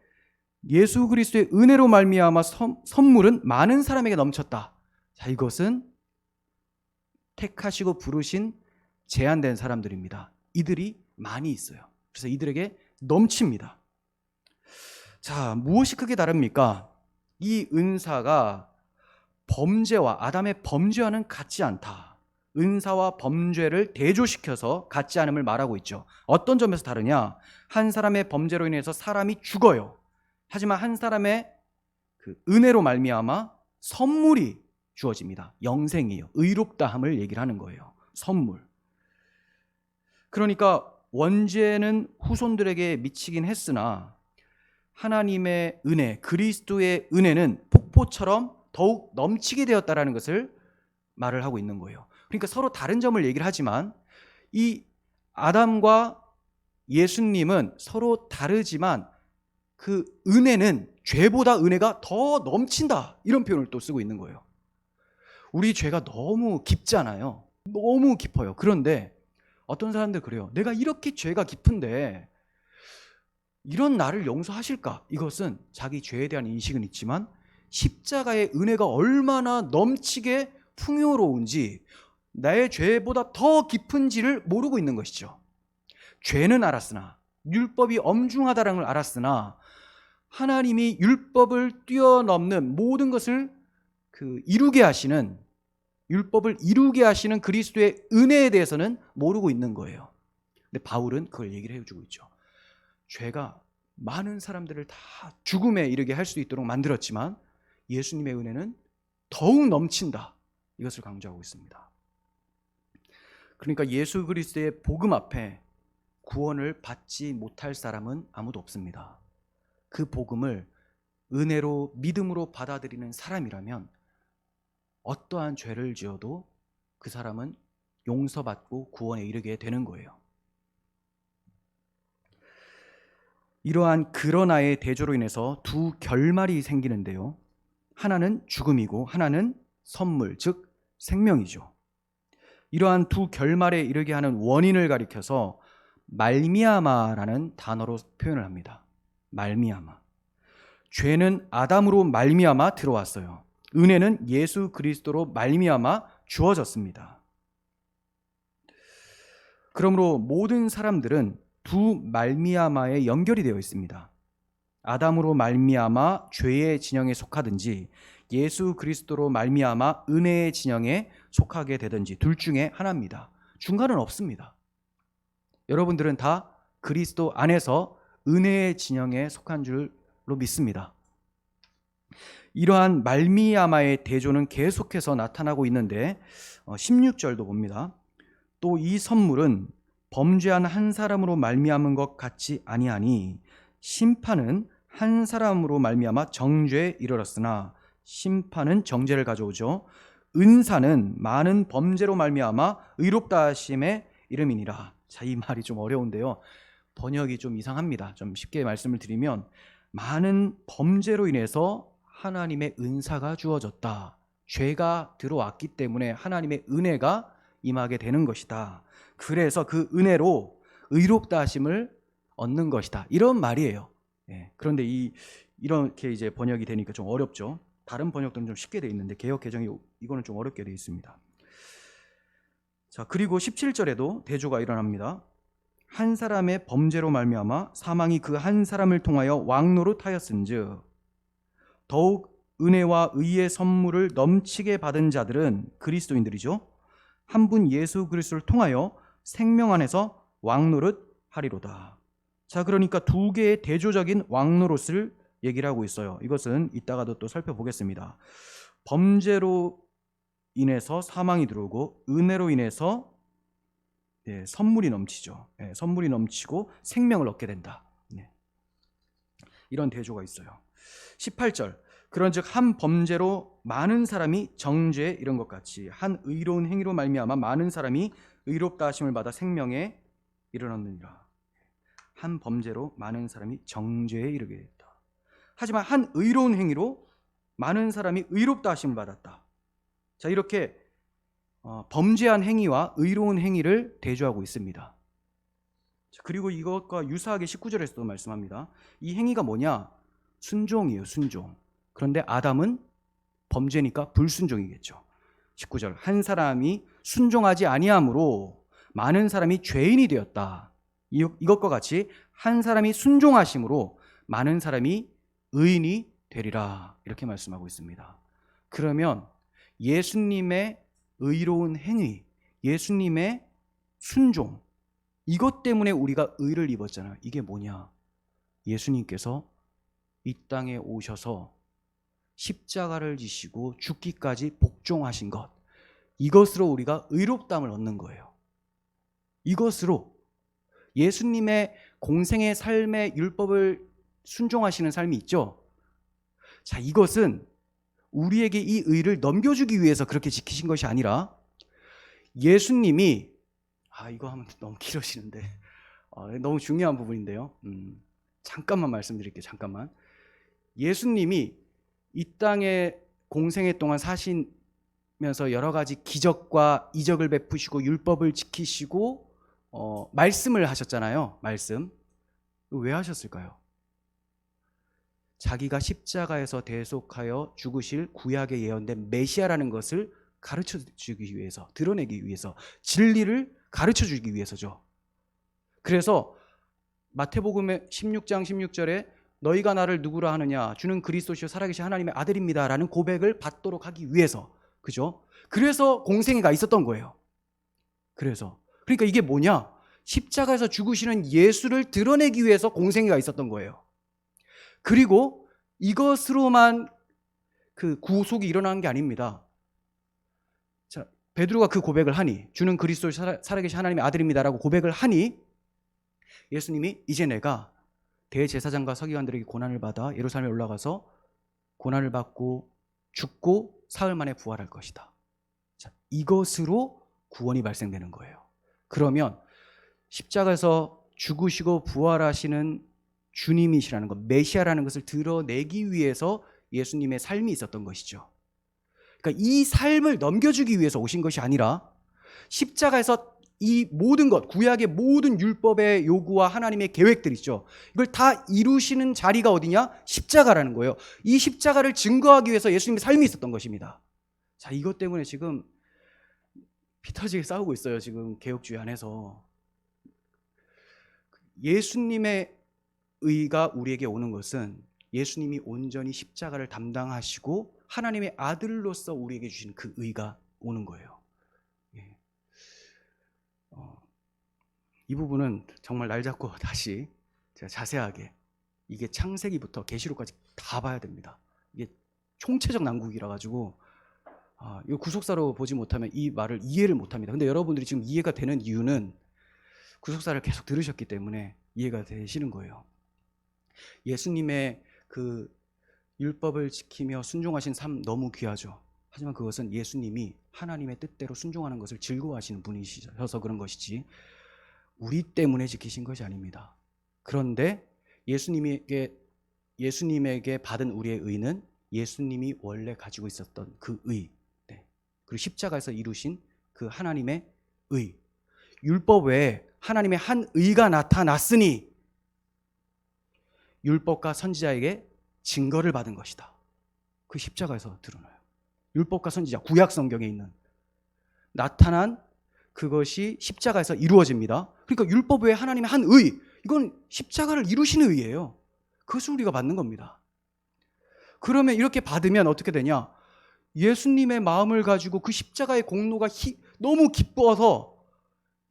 예수 그리스도의 은혜로 말미암아 선물은 많은 사람에게 넘쳤다. 자, 이것은 택하시고 부르신 제한된 사람들입니다. 이들이 많이 있어요. 그래서 이들에게 넘칩니다. 자, 무엇이 크게 다릅니까? 이 은사가 범죄와 아담의 범죄와는 같지 않다. 은사와 범죄를 대조시켜서 같지 않음을 말하고 있죠. 어떤 점에서 다르냐? 한 사람의 범죄로 인해서 사람이 죽어요. 하지만 한 사람의 그 은혜로 말미암아 선물이 주어집니다. 영생이에요. 의롭다함을 얘기를 하는 거예요. 선물. 그러니까 원죄는 후손들에게 미치긴 했으나 하나님의 은혜, 그리스도의 은혜는 폭포처럼 더욱 넘치게 되었다라는 것을 말을 하고 있는 거예요. 그러니까 서로 다른 점을 얘기를 하지만 이 아담과 예수님은 서로 다르지만 그 은혜는 죄보다 은혜가 더 넘친다. 이런 표현을 또 쓰고 있는 거예요. 우리 죄가 너무 깊잖아요. 너무 깊어요. 그런데 어떤 사람들 그래요. 내가 이렇게 죄가 깊은데 이런 나를 용서하실까? 이것은 자기 죄에 대한 인식은 있지만 십자가의 은혜가 얼마나 넘치게 풍요로운지 나의 죄보다 더 깊은지를 모르고 있는 것이죠. 죄는 알았으나 율법이 엄중하다는 걸 알았으나 하나님이 율법을 뛰어넘는 모든 것을 이루게 하시는 율법을 이루게 하시는 그리스도의 은혜에 대해서는 모르고 있는 거예요. 근데 바울은 그걸 얘기를 해주고 있죠. 죄가 많은 사람들을 다 죽음에 이르게 할 수 있도록 만들었지만 예수님의 은혜는 더욱 넘친다. 이것을 강조하고 있습니다. 그러니까 예수 그리스도의 복음 앞에 구원을 받지 못할 사람은 아무도 없습니다. 그 복음을 은혜로 믿음으로 받아들이는 사람이라면 어떠한 죄를 지어도 그 사람은 용서받고 구원에 이르게 되는 거예요. 이러한 그러나의 대조로 인해서 두 결말이 생기는데요. 하나는 죽음이고 하나는 선물, 즉 생명이죠. 이러한 두 결말에 이르게 하는 원인을 가리켜서 말미암아라는 단어로 표현을 합니다. 말미암아. 죄는 아담으로 말미암아 들어왔어요. 은혜는 예수 그리스도로 말미암아 주어졌습니다. 그러므로 모든 사람들은 두 말미암아에 연결이 되어 있습니다. 아담으로 말미암아 죄의 진영에 속하든지 예수 그리스도로 말미암아 은혜의 진영에 속하게 되든지 둘 중에 하나입니다. 중간은 없습니다. 여러분들은 다 그리스도 안에서 은혜의 진영에 속한 줄로 믿습니다. 이러한 말미암아의 대조는 계속해서 나타나고 있는데 16절도 봅니다. 또 이 선물은 범죄한 한 사람으로 말미암은 것 같지 아니하니 심판은 한 사람으로 말미암아 정죄에 이르렀으나 심판은 정죄를 가져오죠. 은사는 많은 범죄로 말미암아 의롭다 하심의 이름이니라. 자, 이 말이 좀 어려운데요. 번역이 좀 이상합니다. 좀 쉽게 말씀을 드리면 많은 범죄로 인해서 하나님의 은사가 주어졌다. 죄가 들어왔기 때문에 하나님의 은혜가 임하게 되는 것이다. 그래서 그 은혜로 의롭다 하심을 얻는 것이다. 이런 말이에요. 그런데 이렇게 이제 번역이 되니까 좀 어렵죠. 다른 번역들은 좀 쉽게 돼 있는데 개역 개정이 이거는 좀 어렵게 돼 있습니다. 자, 그리고 17절에도 대조가 일어납니다. 한 사람의 범죄로 말미암아 사망이 그 한 사람을 통하여 왕노릇하였은즉 더욱 은혜와 의의 선물을 넘치게 받은 자들은 그리스도인들이죠. 한 분 예수 그리스도를 통하여 생명 안에서 왕노릇하리로다. 자, 그러니까 두 개의 대조적인 왕노릇을 얘기를 하고 있어요. 이것은 이따가도 또 살펴보겠습니다. 범죄로 인해서 사망이 들어오고 은혜로 인해서 선물이 넘치죠. 선물이 넘치고 생명을 얻게 된다. 이런 대조가 있어요. 18절 그런즉 한 범죄로 많은 사람이 정죄에 이른 것 같이 한 의로운 행위로 말미암아 많은 사람이 의롭다 하심을 받아 생명에 이르렀느니라. 한 범죄로 많은 사람이 정죄에 이르게 됐다. 하지만 한 의로운 행위로 많은 사람이 의롭다 하심을 받았다. 자, 이렇게 범죄한 행위와 의로운 행위를 대조하고 있습니다. 그리고 이것과 유사하게 19절에서도 말씀합니다. 이 행위가 뭐냐? 순종이에요. 순종. 그런데 아담은 범죄니까 불순종이겠죠. 19절 한 사람이 순종하지 아니함으로 많은 사람이 죄인이 되었다. 이것과 같이 한 사람이 순종하심으로 많은 사람이 의인이 되리라. 이렇게 말씀하고 있습니다. 그러면 예수님의 의로운 행위, 예수님의 순종, 이것 때문에 우리가 의를 입었잖아요. 이게 뭐냐? 예수님께서 이 땅에 오셔서 십자가를 지시고 죽기까지 복종하신 것, 이것으로 우리가 의롭다함을 얻는 거예요. 이것으로 예수님의 공생의 삶의 율법을 순종하시는 삶이 있죠. 자, 이것은 우리에게 이 의를 넘겨주기 위해서 그렇게 지키신 것이 아니라 예수님이 이거 하면 너무 길어지는데 너무 중요한 부분인데요. 잠깐만 말씀드릴게요. 잠깐만. 예수님이 이 땅에 공생애 동안 사시면서 여러 가지 기적과 이적을 베푸시고 율법을 지키시고 말씀을 하셨잖아요. 말씀. 왜 하셨을까요? 자기가 십자가에서 대속하여 죽으실 구약에 예언된 메시아라는 것을 가르쳐 주기 위해서, 드러내기 위해서, 진리를 가르쳐 주기 위해서죠. 그래서 마태복음의 16장 16절에 너희가 나를 누구라 하느냐? 주는 그리스도시요 살아계신 하나님의 아들입니다. 라는 고백을 받도록 하기 위해서. 그죠? 그래서 공생애가 있었던 거예요. 그러니까 이게 뭐냐? 십자가에서 죽으시는 예수를 드러내기 위해서 공생애가 있었던 거예요. 그리고 이것으로만 그 구속이 일어나는 게 아닙니다. 자, 베드로가 그 고백을 하니, 주는 그리스도 살아계신 하나님의 아들입니다라고 고백을 하니 예수님이 이제 내가 대제사장과 서기관들에게 고난을 받아 예루살렘에 올라가서 고난을 받고 죽고 사흘 만에 부활할 것이다. 자, 이것으로 구원이 발생되는 거예요. 그러면 십자가에서 죽으시고 부활하시는 주님이시라는 것, 메시아라는 것을 드러내기 위해서 예수님의 삶이 있었던 것이죠. 그러니까 이 삶을 넘겨주기 위해서 오신 것이 아니라 십자가에서 이 모든 것, 구약의 모든 율법의 요구와 하나님의 계획들 있죠. 이걸 다 이루시는 자리가 어디냐? 십자가라는 거예요. 이 십자가를 증거하기 위해서 예수님의 삶이 있었던 것입니다. 자, 이것 때문에 지금 피 터지게 싸우고 있어요. 지금 개혁주의 안에서. 예수님의 의가 우리에게 오는 것은 예수님이 온전히 십자가를 담당하시고 하나님의 아들로서 우리에게 주신 그 의가 오는 거예요. 예. 이 부분은 정말 날 잡고 다시 제가 자세하게 이게 창세기부터 계시록까지 다 봐야 됩니다. 이게 총체적 난국이라 가지고 이거 구속사로 보지 못하면 이 말을 이해를 못합니다. 근데 여러분들이 지금 이해가 되는 이유는 구속사를 계속 들으셨기 때문에 이해가 되시는 거예요. 예수님의 그 율법을 지키며 순종하신 삶 너무 귀하죠. 하지만 그것은 예수님이 하나님의 뜻대로 순종하는 것을 즐거워하시는 분이셔서 그런 것이지 우리 때문에 지키신 것이 아닙니다. 그런데 예수님에게 받은 우리의 의는 예수님이 원래 가지고 있었던 그 의, 그리고 십자가에서 이루신 그 하나님의 의, 율법 외에 하나님의 한 의가 나타났으니 율법과 선지자에게 증거를 받은 것이다. 그 십자가에서 드러나요. 율법과 선지자, 구약 성경에 있는 나타난 그것이 십자가에서 이루어집니다. 그러니까 율법 외에 하나님의 한 의, 이건 십자가를 이루시는 의예요. 그것을 우리가 받는 겁니다. 그러면 이렇게 받으면 어떻게 되냐? 예수님의 마음을 가지고 그 십자가의 공로가 너무 기뻐서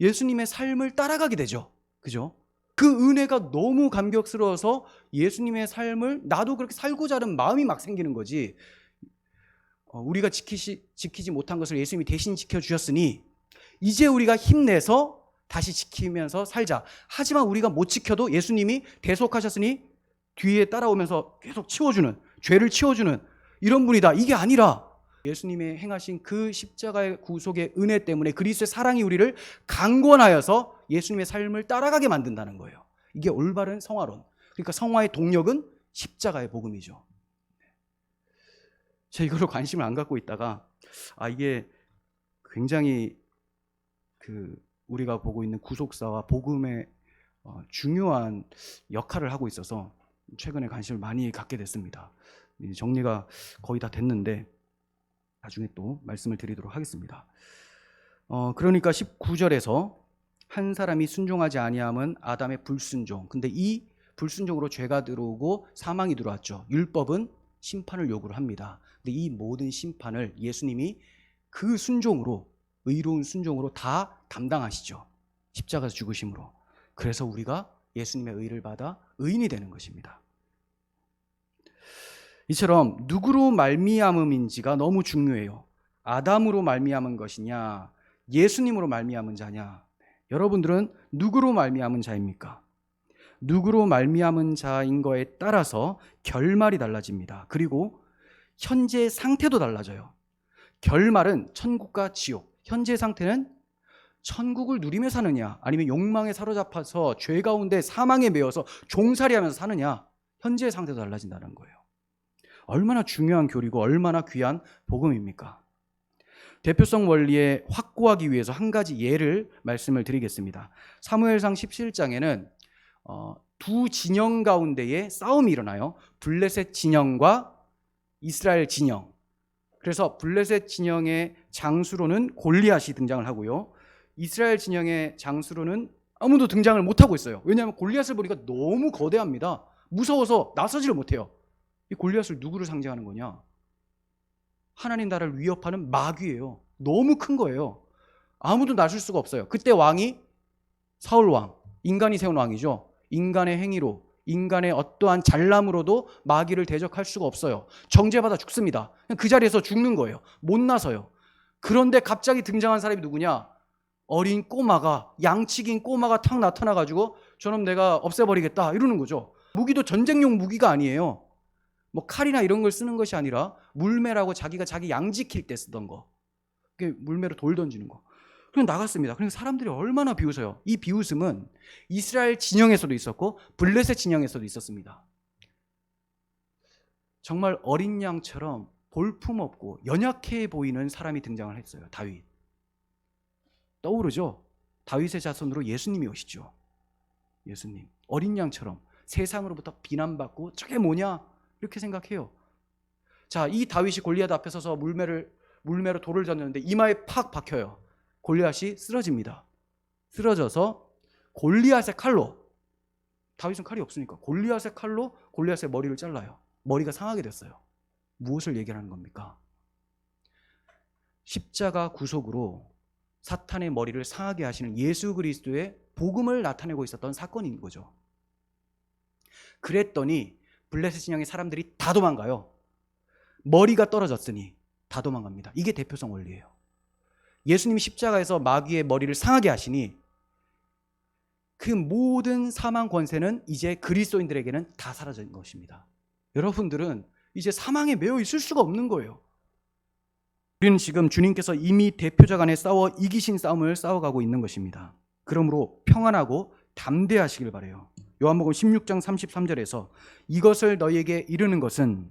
예수님의 삶을 따라가게 되죠. 그죠? 그 은혜가 너무 감격스러워서 예수님의 삶을 나도 그렇게 살고자 하는 마음이 막 생기는 거지. 우리가 지키지 못한 것을 예수님이 대신 지켜주셨으니 이제 우리가 힘내서 다시 지키면서 살자. 하지만 우리가 못 지켜도 예수님이 대속하셨으니 뒤에 따라오면서 계속 치워주는, 죄를 치워주는 이런 분이다. 이게 아니라 예수님의 행하신 그 십자가의 구속의 은혜 때문에 그리스도의 사랑이 우리를 강권하여서 예수님의 삶을 따라가게 만든다는 거예요. 이게 올바른 성화론. 그러니까 성화의 동력은 십자가의 복음이죠. 제가 이걸로 관심을 안 갖고 있다가 이게 굉장히 우리가 보고 있는 구속사와 복음의 중요한 역할을 하고 있어서 최근에 관심을 많이 갖게 됐습니다. 정리가 거의 다 됐는데 나중에 또 말씀을 드리도록 하겠습니다. 그러니까 19절에서 한 사람이 순종하지 아니함은 아담의 불순종. 근데 이 불순종으로 죄가 들어오고 사망이 들어왔죠. 율법은 심판을 요구를 합니다. 근데 이 모든 심판을 예수님이 그 순종으로, 의로운 순종으로 다 담당하시죠. 십자가 죽으심으로. 그래서 우리가 예수님의 의를 받아 의인이 되는 것입니다. 이처럼 누구로 말미암음인지가 너무 중요해요. 아담으로 말미암은 것이냐, 예수님으로 말미암은 자냐. 여러분들은 누구로 말미암은 자입니까? 누구로 말미암은 자인 거에 따라서 결말이 달라집니다. 그리고 현재 상태도 달라져요. 결말은 천국과 지옥, 현재 상태는 천국을 누리며 사느냐 아니면 욕망에 사로잡혀서 죄 가운데 사망에 매여서 종살이하면서 사느냐, 현재의 상태도 달라진다는 거예요. 얼마나 중요한 교리고 얼마나 귀한 복음입니까? 대표성 원리에 확고하기 위해서 한 가지 예를 말씀을 드리겠습니다. 사무엘상 17장에는 두 진영 가운데에 싸움이 일어나요. 블레셋 진영과 이스라엘 진영. 그래서 블레셋 진영의 장수로는 골리앗이 등장을 하고요. 이스라엘 진영의 장수로는 아무도 등장을 못하고 있어요. 왜냐하면 골리앗을 보니까 너무 거대합니다. 무서워서 나서지를 못해요. 이 골리앗을 누구를 상징하는 거냐? 하나님 나라를 위협하는 마귀예요. 너무 큰 거예요. 아무도 나설 수가 없어요. 그때 왕이 사울 왕, 인간이 세운 왕이죠. 인간의 행위로, 인간의 어떠한 잘남으로도 마귀를 대적할 수가 없어요. 정죄받아 죽습니다. 그냥 그 자리에서 죽는 거예요. 못 나서요. 그런데 갑자기 등장한 사람이 누구냐? 어린 꼬마가, 양치기인 꼬마가 탁 나타나가지고 저놈 내가 없애버리겠다 이러는 거죠. 무기도 전쟁용 무기가 아니에요. 뭐 칼이나 이런 걸 쓰는 것이 아니라 물매라고 자기가 자기 양 지킬 때 쓰던 거. 그게 물매로 돌 던지는 거. 그냥 나갔습니다. 그러니까 사람들이 얼마나 비웃어요. 이 비웃음은 이스라엘 진영에서도 있었고 블레셋 진영에서도 있었습니다. 정말 어린 양처럼 볼품없고 연약해 보이는 사람이 등장을 했어요. 다윗. 떠오르죠? 다윗의 자손으로 예수님이 오시죠. 예수님. 어린 양처럼 세상으로부터 비난받고 저게 뭐냐? 이렇게 생각해요. 자, 이 다윗이 골리앗 앞에 서서 물매로 돌을 던졌는데 이마에 팍 박혀요. 골리앗이 쓰러집니다. 쓰러져서 골리앗의 칼로, 다윗은 칼이 없으니까 골리앗의 칼로 골리앗의 머리를 잘라요. 머리가 상하게 됐어요. 무엇을 얘기하는 겁니까? 십자가 구속으로 사탄의 머리를 상하게 하시는 예수 그리스도의 복음을 나타내고 있었던 사건인 거죠. 그랬더니 블레셋 진영의 사람들이 다 도망가요. 머리가 떨어졌으니 다 도망갑니다. 이게 대표성 원리예요. 예수님이 십자가에서 마귀의 머리를 상하게 하시니 그 모든 사망 권세는 이제 그리스도인들에게는 다 사라진 것입니다. 여러분들은 이제 사망에 매여 있을 수가 없는 거예요. 우리는 지금 주님께서 이미 대표자 간에 싸워 이기신 싸움을 싸워가고 있는 것입니다. 그러므로 평안하고 담대하시길 바라요. 요한복음 16장 33절에서 이것을 너희에게 이르는 것은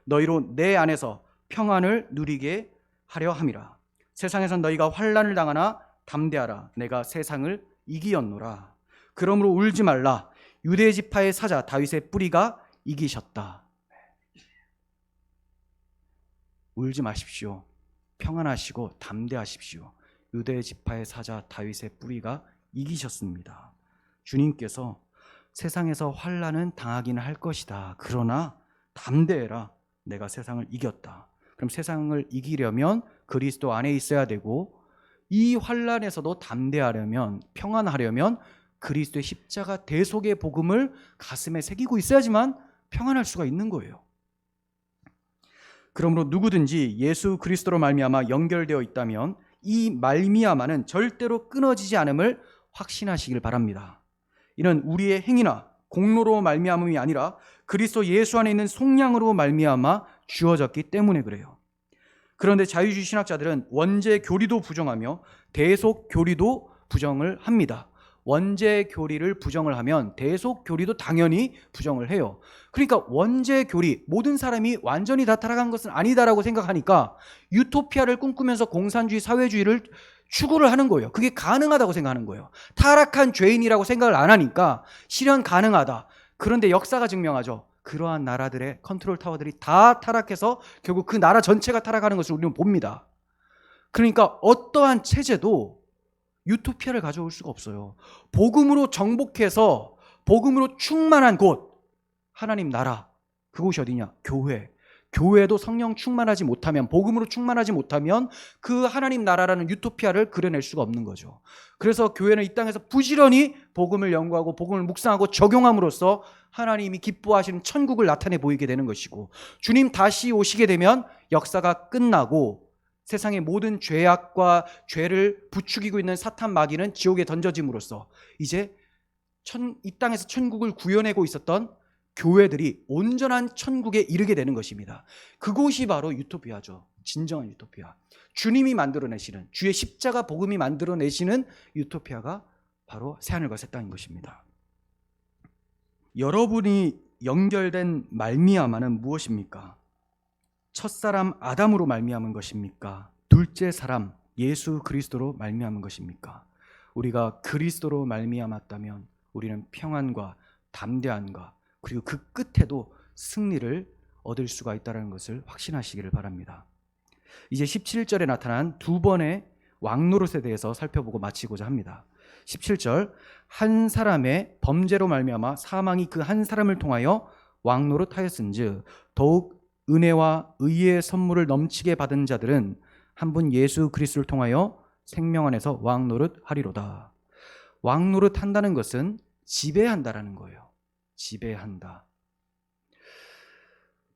너희로 내 안에서 평안을 누리게 하려 함이라. 세상에선 너희가 환난을 당하나 담대하라. 내가 세상을 이기었노라. 그러므로 울지 말라. 유대 지파의 사자 다윗의 뿌리가 이기셨다. 울지 마십시오. 평안하시고 담대하십시오. 유대 지파의 사자 다윗의 뿌리가 이기셨습니다. 주님께서 세상에서 환난은 당하기는 할 것이다. 그러나 담대해라. 내가 세상을 이겼다. 그럼 세상을 이기려면 그리스도 안에 있어야 되고 이 환난에서도 담대하려면 평안하려면 그리스도의 십자가 대속의 복음을 가슴에 새기고 있어야지만 평안할 수가 있는 거예요. 그러므로 누구든지 예수 그리스도로 말미암아 연결되어 있다면 이 말미암아는 절대로 끊어지지 않음을 확신하시길 바랍니다. 이는 우리의 행위나 공로로 말미암음이 아니라 그리스도 예수 안에 있는 속량으로 말미암아 주어졌기 때문에 그래요. 그런데 자유주의 신학자들은 원죄 교리도 부정하며 대속 교리도 부정을 합니다. 원죄 교리를 부정을 하면 대속 교리도 당연히 부정을 해요. 그러니까 원죄 교리, 모든 사람이 완전히 다 타락한 것은 아니다라고 생각하니까 유토피아를 꿈꾸면서 공산주의, 사회주의를 추구를 하는 거예요. 그게 가능하다고 생각하는 거예요. 타락한 죄인이라고 생각을 안 하니까 실현 가능하다. 그런데 역사가 증명하죠. 그러한 나라들의 컨트롤 타워들이 다 타락해서 결국 그 나라 전체가 타락하는 것을 우리는 봅니다. 그러니까 어떠한 체제도 유토피아를 가져올 수가 없어요. 복음으로 정복해서 복음으로 충만한 곳, 하나님 나라, 그곳이 어디냐? 교회. 교회도 성령 충만하지 못하면, 복음으로 충만하지 못하면 그 하나님 나라라는 유토피아를 그려낼 수가 없는 거죠. 그래서 교회는 이 땅에서 부지런히 복음을 연구하고 복음을 묵상하고 적용함으로써 하나님이 기뻐하시는 천국을 나타내 보이게 되는 것이고, 주님 다시 오시게 되면 역사가 끝나고 세상의 모든 죄악과 죄를 부추기고 있는 사탄 마귀는 지옥에 던져짐으로써 이제 이 땅에서 천국을 구현하고 있었던 교회들이 온전한 천국에 이르게 되는 것입니다. 그곳이 바로 유토피아죠. 진정한 유토피아. 주님이 만들어내시는, 주의 십자가 복음이 만들어내시는 유토피아가 바로 새하늘과 새 땅인 것입니다. 여러분이 연결된 말미암아는 무엇입니까? 첫사람 아담으로 말미암은 것입니까? 둘째 사람 예수 그리스도로 말미암은 것입니까? 우리가 그리스도로 말미암았다면 우리는 평안과 담대함과 그리고 그 끝에도 승리를 얻을 수가 있다는 것을 확신하시기를 바랍니다. 이제 17절에 나타난 두 번의 왕노릇에 대해서 살펴보고 마치고자 합니다. 17절, 한 사람의 범죄로 말미암아 사망이 그 한 사람을 통하여 왕노릇하였은즉 더욱 은혜와 의의 선물을 넘치게 받은 자들은 한 분 예수 그리스도를 통하여 생명 안에서 왕노릇하리로다. 왕노릇한다는 것은 지배한다라는 거예요. 지배한다.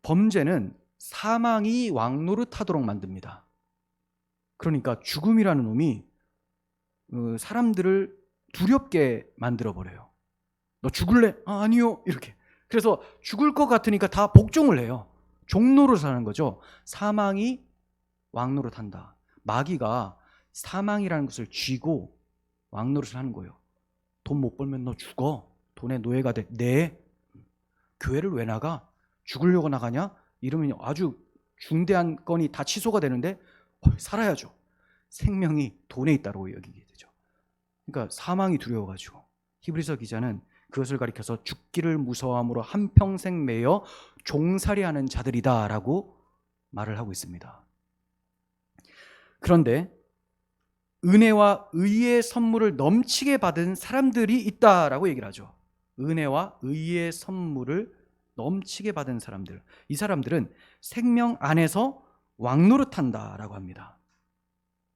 범죄는 사망이 왕노릇하도록 만듭니다. 그러니까 죽음이라는 놈이 사람들을 두렵게 만들어버려요. 너 죽을래? 아니요. 이렇게. 그래서 죽을 것 같으니까 다 복종을 해요. 종노릇 하는 거죠. 사망이 왕노릇한다. 마귀가 사망이라는 것을 쥐고 왕노릇을 하는 거예요. 돈 못 벌면 너 죽어. 돈의 노예가 돼. 네. 교회를 왜 나가? 죽으려고 나가냐? 이러면 아주 중대한 건이 다 취소가 되는데 살아야죠. 생명이 돈에 있다고 여기게 되죠. 그러니까 사망이 두려워가지고 히브리서 기자는 그것을 가리켜서 죽기를 무서워함으로 한평생 매여 종살이하는 자들이다라고 말을 하고 있습니다. 그런데 은혜와 의의 선물을 넘치게 받은 사람들이 있다라고 얘기를 하죠. 은혜와 의의 선물을 넘치게 받은 사람들, 이 사람들은 생명 안에서 왕노릇한다라고 합니다.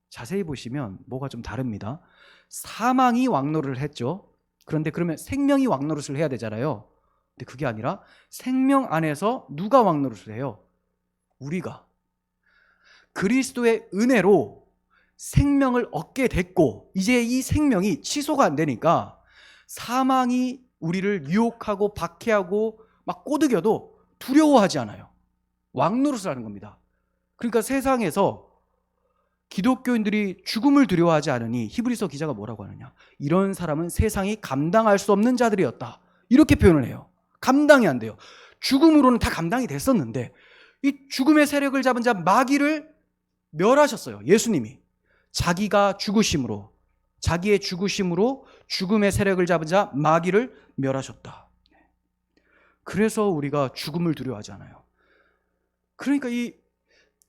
자세히 보시면 뭐가 좀 다릅니다. 사망이 왕노릇을 했죠. 그런데 그러면 생명이 왕노릇을 해야 되잖아요. 근데 그게 아니라 생명 안에서 누가 왕노릇을 해요? 우리가 그리스도의 은혜로 생명을 얻게 됐고 이제 이 생명이 취소가 안 되니까 사망이 우리를 유혹하고 박해하고 막 꼬드겨도 두려워하지 않아요. 왕노릇을 하는 겁니다. 그러니까 세상에서 기독교인들이 죽음을 두려워하지 않으니 히브리서 기자가 뭐라고 하느냐, 이런 사람은 세상이 감당할 수 없는 자들이었다, 이렇게 표현을 해요. 감당이 안 돼요. 죽음으로는 다 감당이 됐었는데 이 죽음의 세력을 잡은 자 마귀를 멸하셨어요. 예수님이 자기가 죽으심으로, 자기의 죽으심으로 죽음의 세력을 잡은 자 마귀를 멸하셨다. 그래서 우리가 죽음을 두려워하지 않아요. 그러니까 이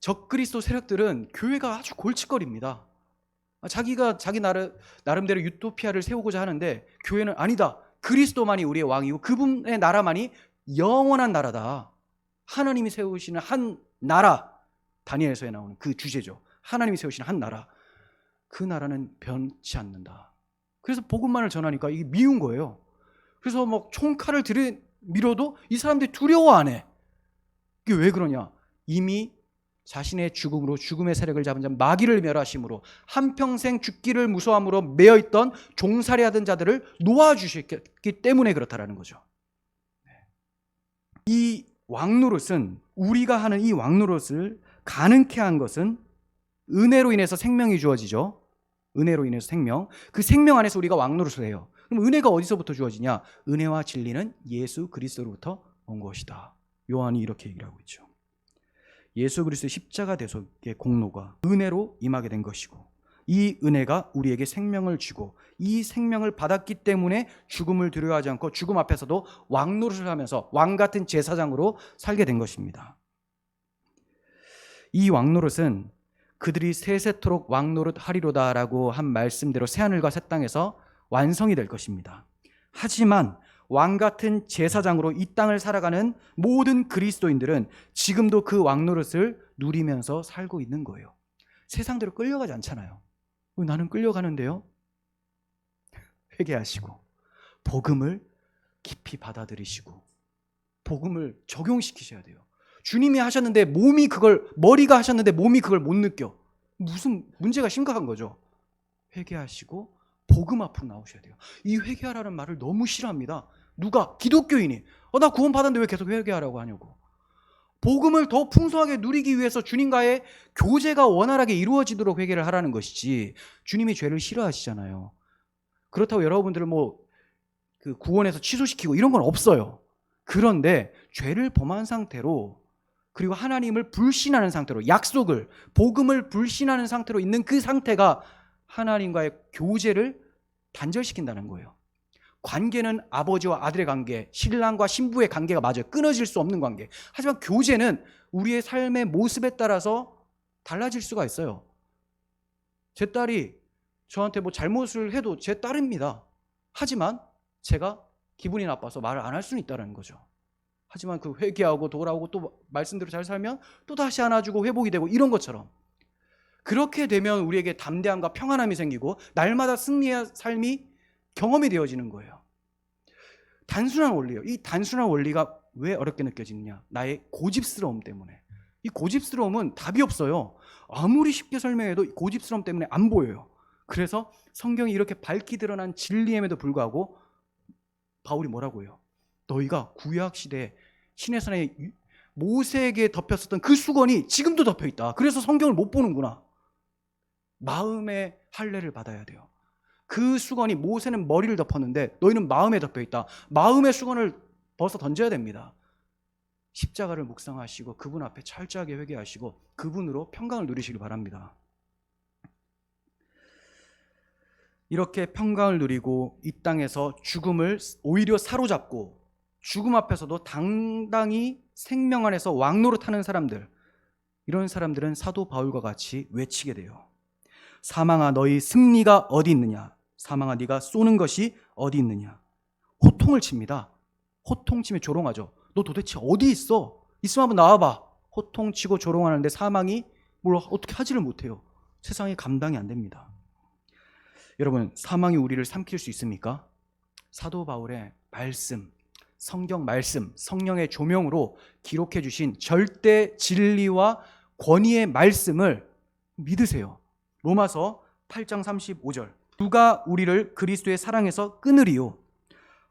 적그리스도 세력들은 교회가 아주 골칫거리입니다. 자기가 자기 나름대로 유토피아를 세우고자 하는데 교회는 아니다, 그리스도만이 우리의 왕이고 그분의 나라만이 영원한 나라다. 하나님이 세우시는 한 나라, 다니엘서에 나오는 그 주제죠. 하나님이 세우시는 한 나라, 그 나라는 변치 않는다. 그래서 복음만을 전하니까 이게 미운 거예요. 그래서 뭐 총칼을 들이밀어도 이 사람들이 두려워 안 해. 이게 왜 그러냐? 이미 자신의 죽음으로 죽음의 세력을 잡은 자 마귀를 멸하심으로 한평생 죽기를 무서워함으로 매여있던 종살이하던 자들을 놓아주셨기 때문에 그렇다라는 거죠. 이 왕노릇은, 우리가 하는 이 왕노릇을 가능케 한 것은 은혜로 인해서 생명이 주어지죠. 은혜로 인해서 생명, 그 생명 안에서 우리가 왕노릇을 해요. 그럼 은혜가 어디서부터 주어지냐? 은혜와 진리는 예수 그리스도로부터 온 것이다. 요한이 이렇게 얘기를 하고 있죠. 예수 그리스도의 십자가 대속의 공로가 은혜로 임하게 된 것이고, 이 은혜가 우리에게 생명을 주고 이 생명을 받았기 때문에 죽음을 두려워하지 않고 죽음 앞에서도 왕노릇을 하면서 왕같은 제사장으로 살게 된 것입니다. 이 왕노릇은 그들이 세세토록 왕노릇 하리로다라고 한 말씀대로 새하늘과 새 땅에서 완성이 될 것입니다. 하지만 왕같은 제사장으로 이 땅을 살아가는 모든 그리스도인들은 지금도 그 왕노릇을 누리면서 살고 있는 거예요. 세상대로 끌려가지 않잖아요. 나는 끌려가는데요. 회개하시고 복음을 깊이 받아들이시고 복음을 적용시키셔야 돼요. 주님이 하셨는데 머리가 하셨는데 몸이 그걸 못 느껴. 무슨 문제가 심각한 거죠. 회개하시고 복음 앞으로 나오셔야 돼요. 이 회개하라는 말을 너무 싫어합니다. 누가? 기독교인이. 나 구원 받았는데 왜 계속 회개하라고 하냐고. 복음을 더 풍성하게 누리기 위해서 주님과의 교제가 원활하게 이루어지도록 회개를 하라는 것이지, 주님이 죄를 싫어하시잖아요. 그렇다고 여러분들을 그 구원에서 취소시키고 이런 건 없어요. 그런데 죄를 범한 상태로, 그리고 하나님을 불신하는 상태로, 약속을, 복음을 불신하는 상태로 있는 그 상태가 하나님과의 교제를 단절시킨다는 거예요. 관계는 아버지와 아들의 관계, 신랑과 신부의 관계가 맞아요. 끊어질 수 없는 관계. 하지만 교제는 우리의 삶의 모습에 따라서 달라질 수가 있어요. 제 딸이 저한테 잘못을 해도 제 딸입니다. 하지만 제가 기분이 나빠서 말을 안 할 수는 있다는 거죠. 하지만 그 회개하고 돌아오고 또 말씀대로 잘 살면 또 다시 안아주고 회복이 되고, 이런 것처럼 그렇게 되면 우리에게 담대함과 평안함이 생기고 날마다 승리의 삶이 경험이 되어지는 거예요. 단순한 원리예요. 이 단순한 원리가 왜 어렵게 느껴지느냐? 나의 고집스러움 때문에. 이 고집스러움은 답이 없어요. 아무리 쉽게 설명해도 이 고집스러움 때문에 안 보여요. 그래서 성경이 이렇게 밝히 드러난 진리임에도 불구하고 바울이 뭐라고 해요? 너희가 구약시대 시내산에 모세에게 덮였었던 그 수건이 지금도 덮여있다. 그래서 성경을 못 보는구나. 마음의 할례를 받아야 돼요. 그 수건이, 모세는 머리를 덮었는데 너희는 마음에 덮여 있다. 마음의 수건을 벗어 던져야 됩니다. 십자가를 묵상하시고 그분 앞에 철저하게 회개하시고 그분으로 평강을 누리시길 바랍니다. 이렇게 평강을 누리고 이 땅에서 죽음을 오히려 사로잡고 죽음 앞에서도 당당히 생명 안에서 왕노릇하는 사람들, 이런 사람들은 사도 바울과 같이 외치게 돼요. 사망아, 너희 승리가 어디 있느냐? 사망아, 네가 쏘는 것이 어디 있느냐? 호통을 칩니다. 호통치며 조롱하죠. 너 도대체 어디 있어? 있으면 한번 나와봐. 호통치고 조롱하는데 사망이 뭘 어떻게 하지를 못해요. 세상에 감당이 안 됩니다. 여러분, 사망이 우리를 삼킬 수 있습니까? 사도 바울의 말씀, 성경 말씀, 성령의 조명으로 기록해 주신 절대 진리와 권위의 말씀을 믿으세요. 로마서 8장 35절. 누가 우리를 그리스도의 사랑에서 끊으리요?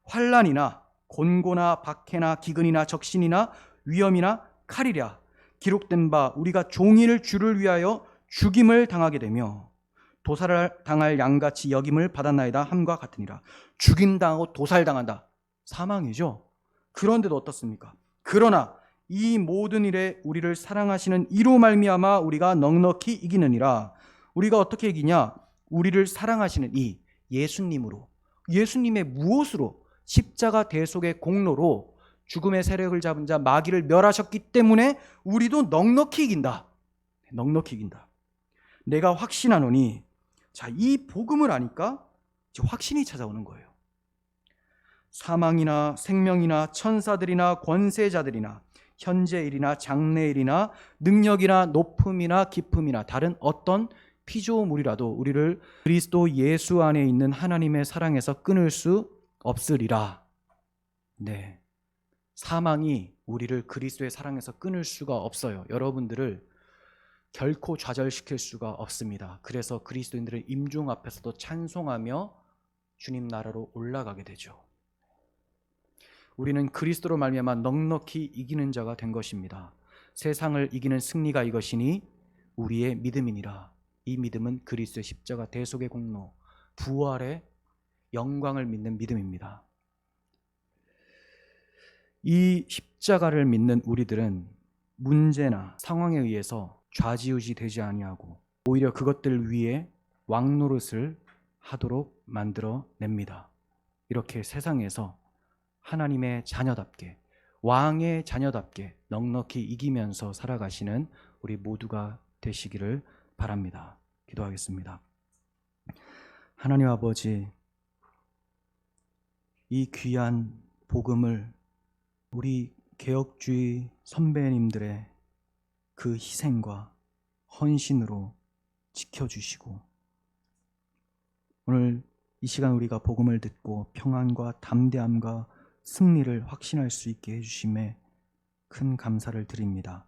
환난이나 곤고나 박해나 기근이나 적신이나 위험이나 칼이랴. 기록된 바 우리가 종일 주를 위하여 죽임을 당하게 되며 도살을 당할 양같이 여김을 받았나이다 함과 같으니라. 죽임당하고 도살당한다. 사망이죠. 그런데도 어떻습니까? 그러나 이 모든 일에 우리를 사랑하시는 이로 말미암아 우리가 넉넉히 이기느니라. 우리가 어떻게 이기냐? 우리를 사랑하시는 이 예수님으로, 예수님의 무엇으로? 십자가 대속의 공로로 죽음의 세력을 잡은 자 마귀를 멸하셨기 때문에 우리도 넉넉히 이긴다. 넉넉히 이긴다. 내가 확신하노니, 자, 이 복음을 아니까 이제 확신이 찾아오는 거예요. 사망이나 생명이나 천사들이나 권세자들이나 현재일이나 장래일이나 능력이나 높음이나 깊음이나 다른 어떤 피조물이라도 우리를 그리스도 예수 안에 있는 하나님의 사랑에서 끊을 수 없으리라. 네, 사망이 우리를 그리스도의 사랑에서 끊을 수가 없어요. 여러분들을 결코 좌절시킬 수가 없습니다. 그래서 그리스도인들은 임종 앞에서도 찬송하며 주님 나라로 올라가게 되죠. 우리는 그리스도로 말미암아 넉넉히 이기는 자가 된 것입니다. 세상을 이기는 승리가 이것이니 우리의 믿음이니라. 이 믿음은 그리스도의 십자가 대속의 공로, 부활의 영광을 믿는 믿음입니다. 이 십자가를 믿는 우리들은 문제나 상황에 의해서 좌지우지 되지 아니하고 오히려 그것들 위에 왕노릇을 하도록 만들어냅니다. 이렇게 세상에서 하나님의 자녀답게, 왕의 자녀답게 넉넉히 이기면서 살아가시는 우리 모두가 되시기를 바랍니다. 기도하겠습니다. 하나님 아버지, 이 귀한 복음을 우리 개혁주의 선배님들의 그 희생과 헌신으로 지켜주시고, 오늘 이 시간 우리가 복음을 듣고 평안과 담대함과 승리를 확신할 수 있게 해주심에 큰 감사를 드립니다.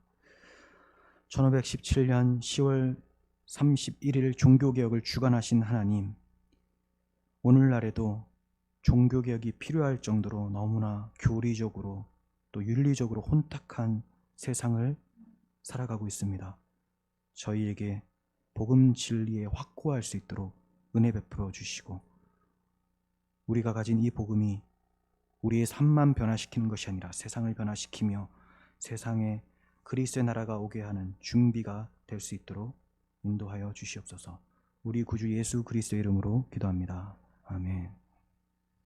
1517년 10월 31일 종교개혁을 주관하신 하나님, 오늘날에도 종교개혁이 필요할 정도로 너무나 교리적으로 또 윤리적으로 혼탁한 세상을 살아가고 있습니다. 저희에게 복음 진리에 확고할 수 있도록 은혜 베풀어 주시고, 우리가 가진 이 복음이 우리의 삶만 변화시키는 것이 아니라 세상을 변화시키며 세상에 그리스도의 나라가 오게 하는 준비가 될 수 있도록 인도하여 주시옵소서. 우리 구주 예수 그리스도의 이름으로 기도합니다. 아멘.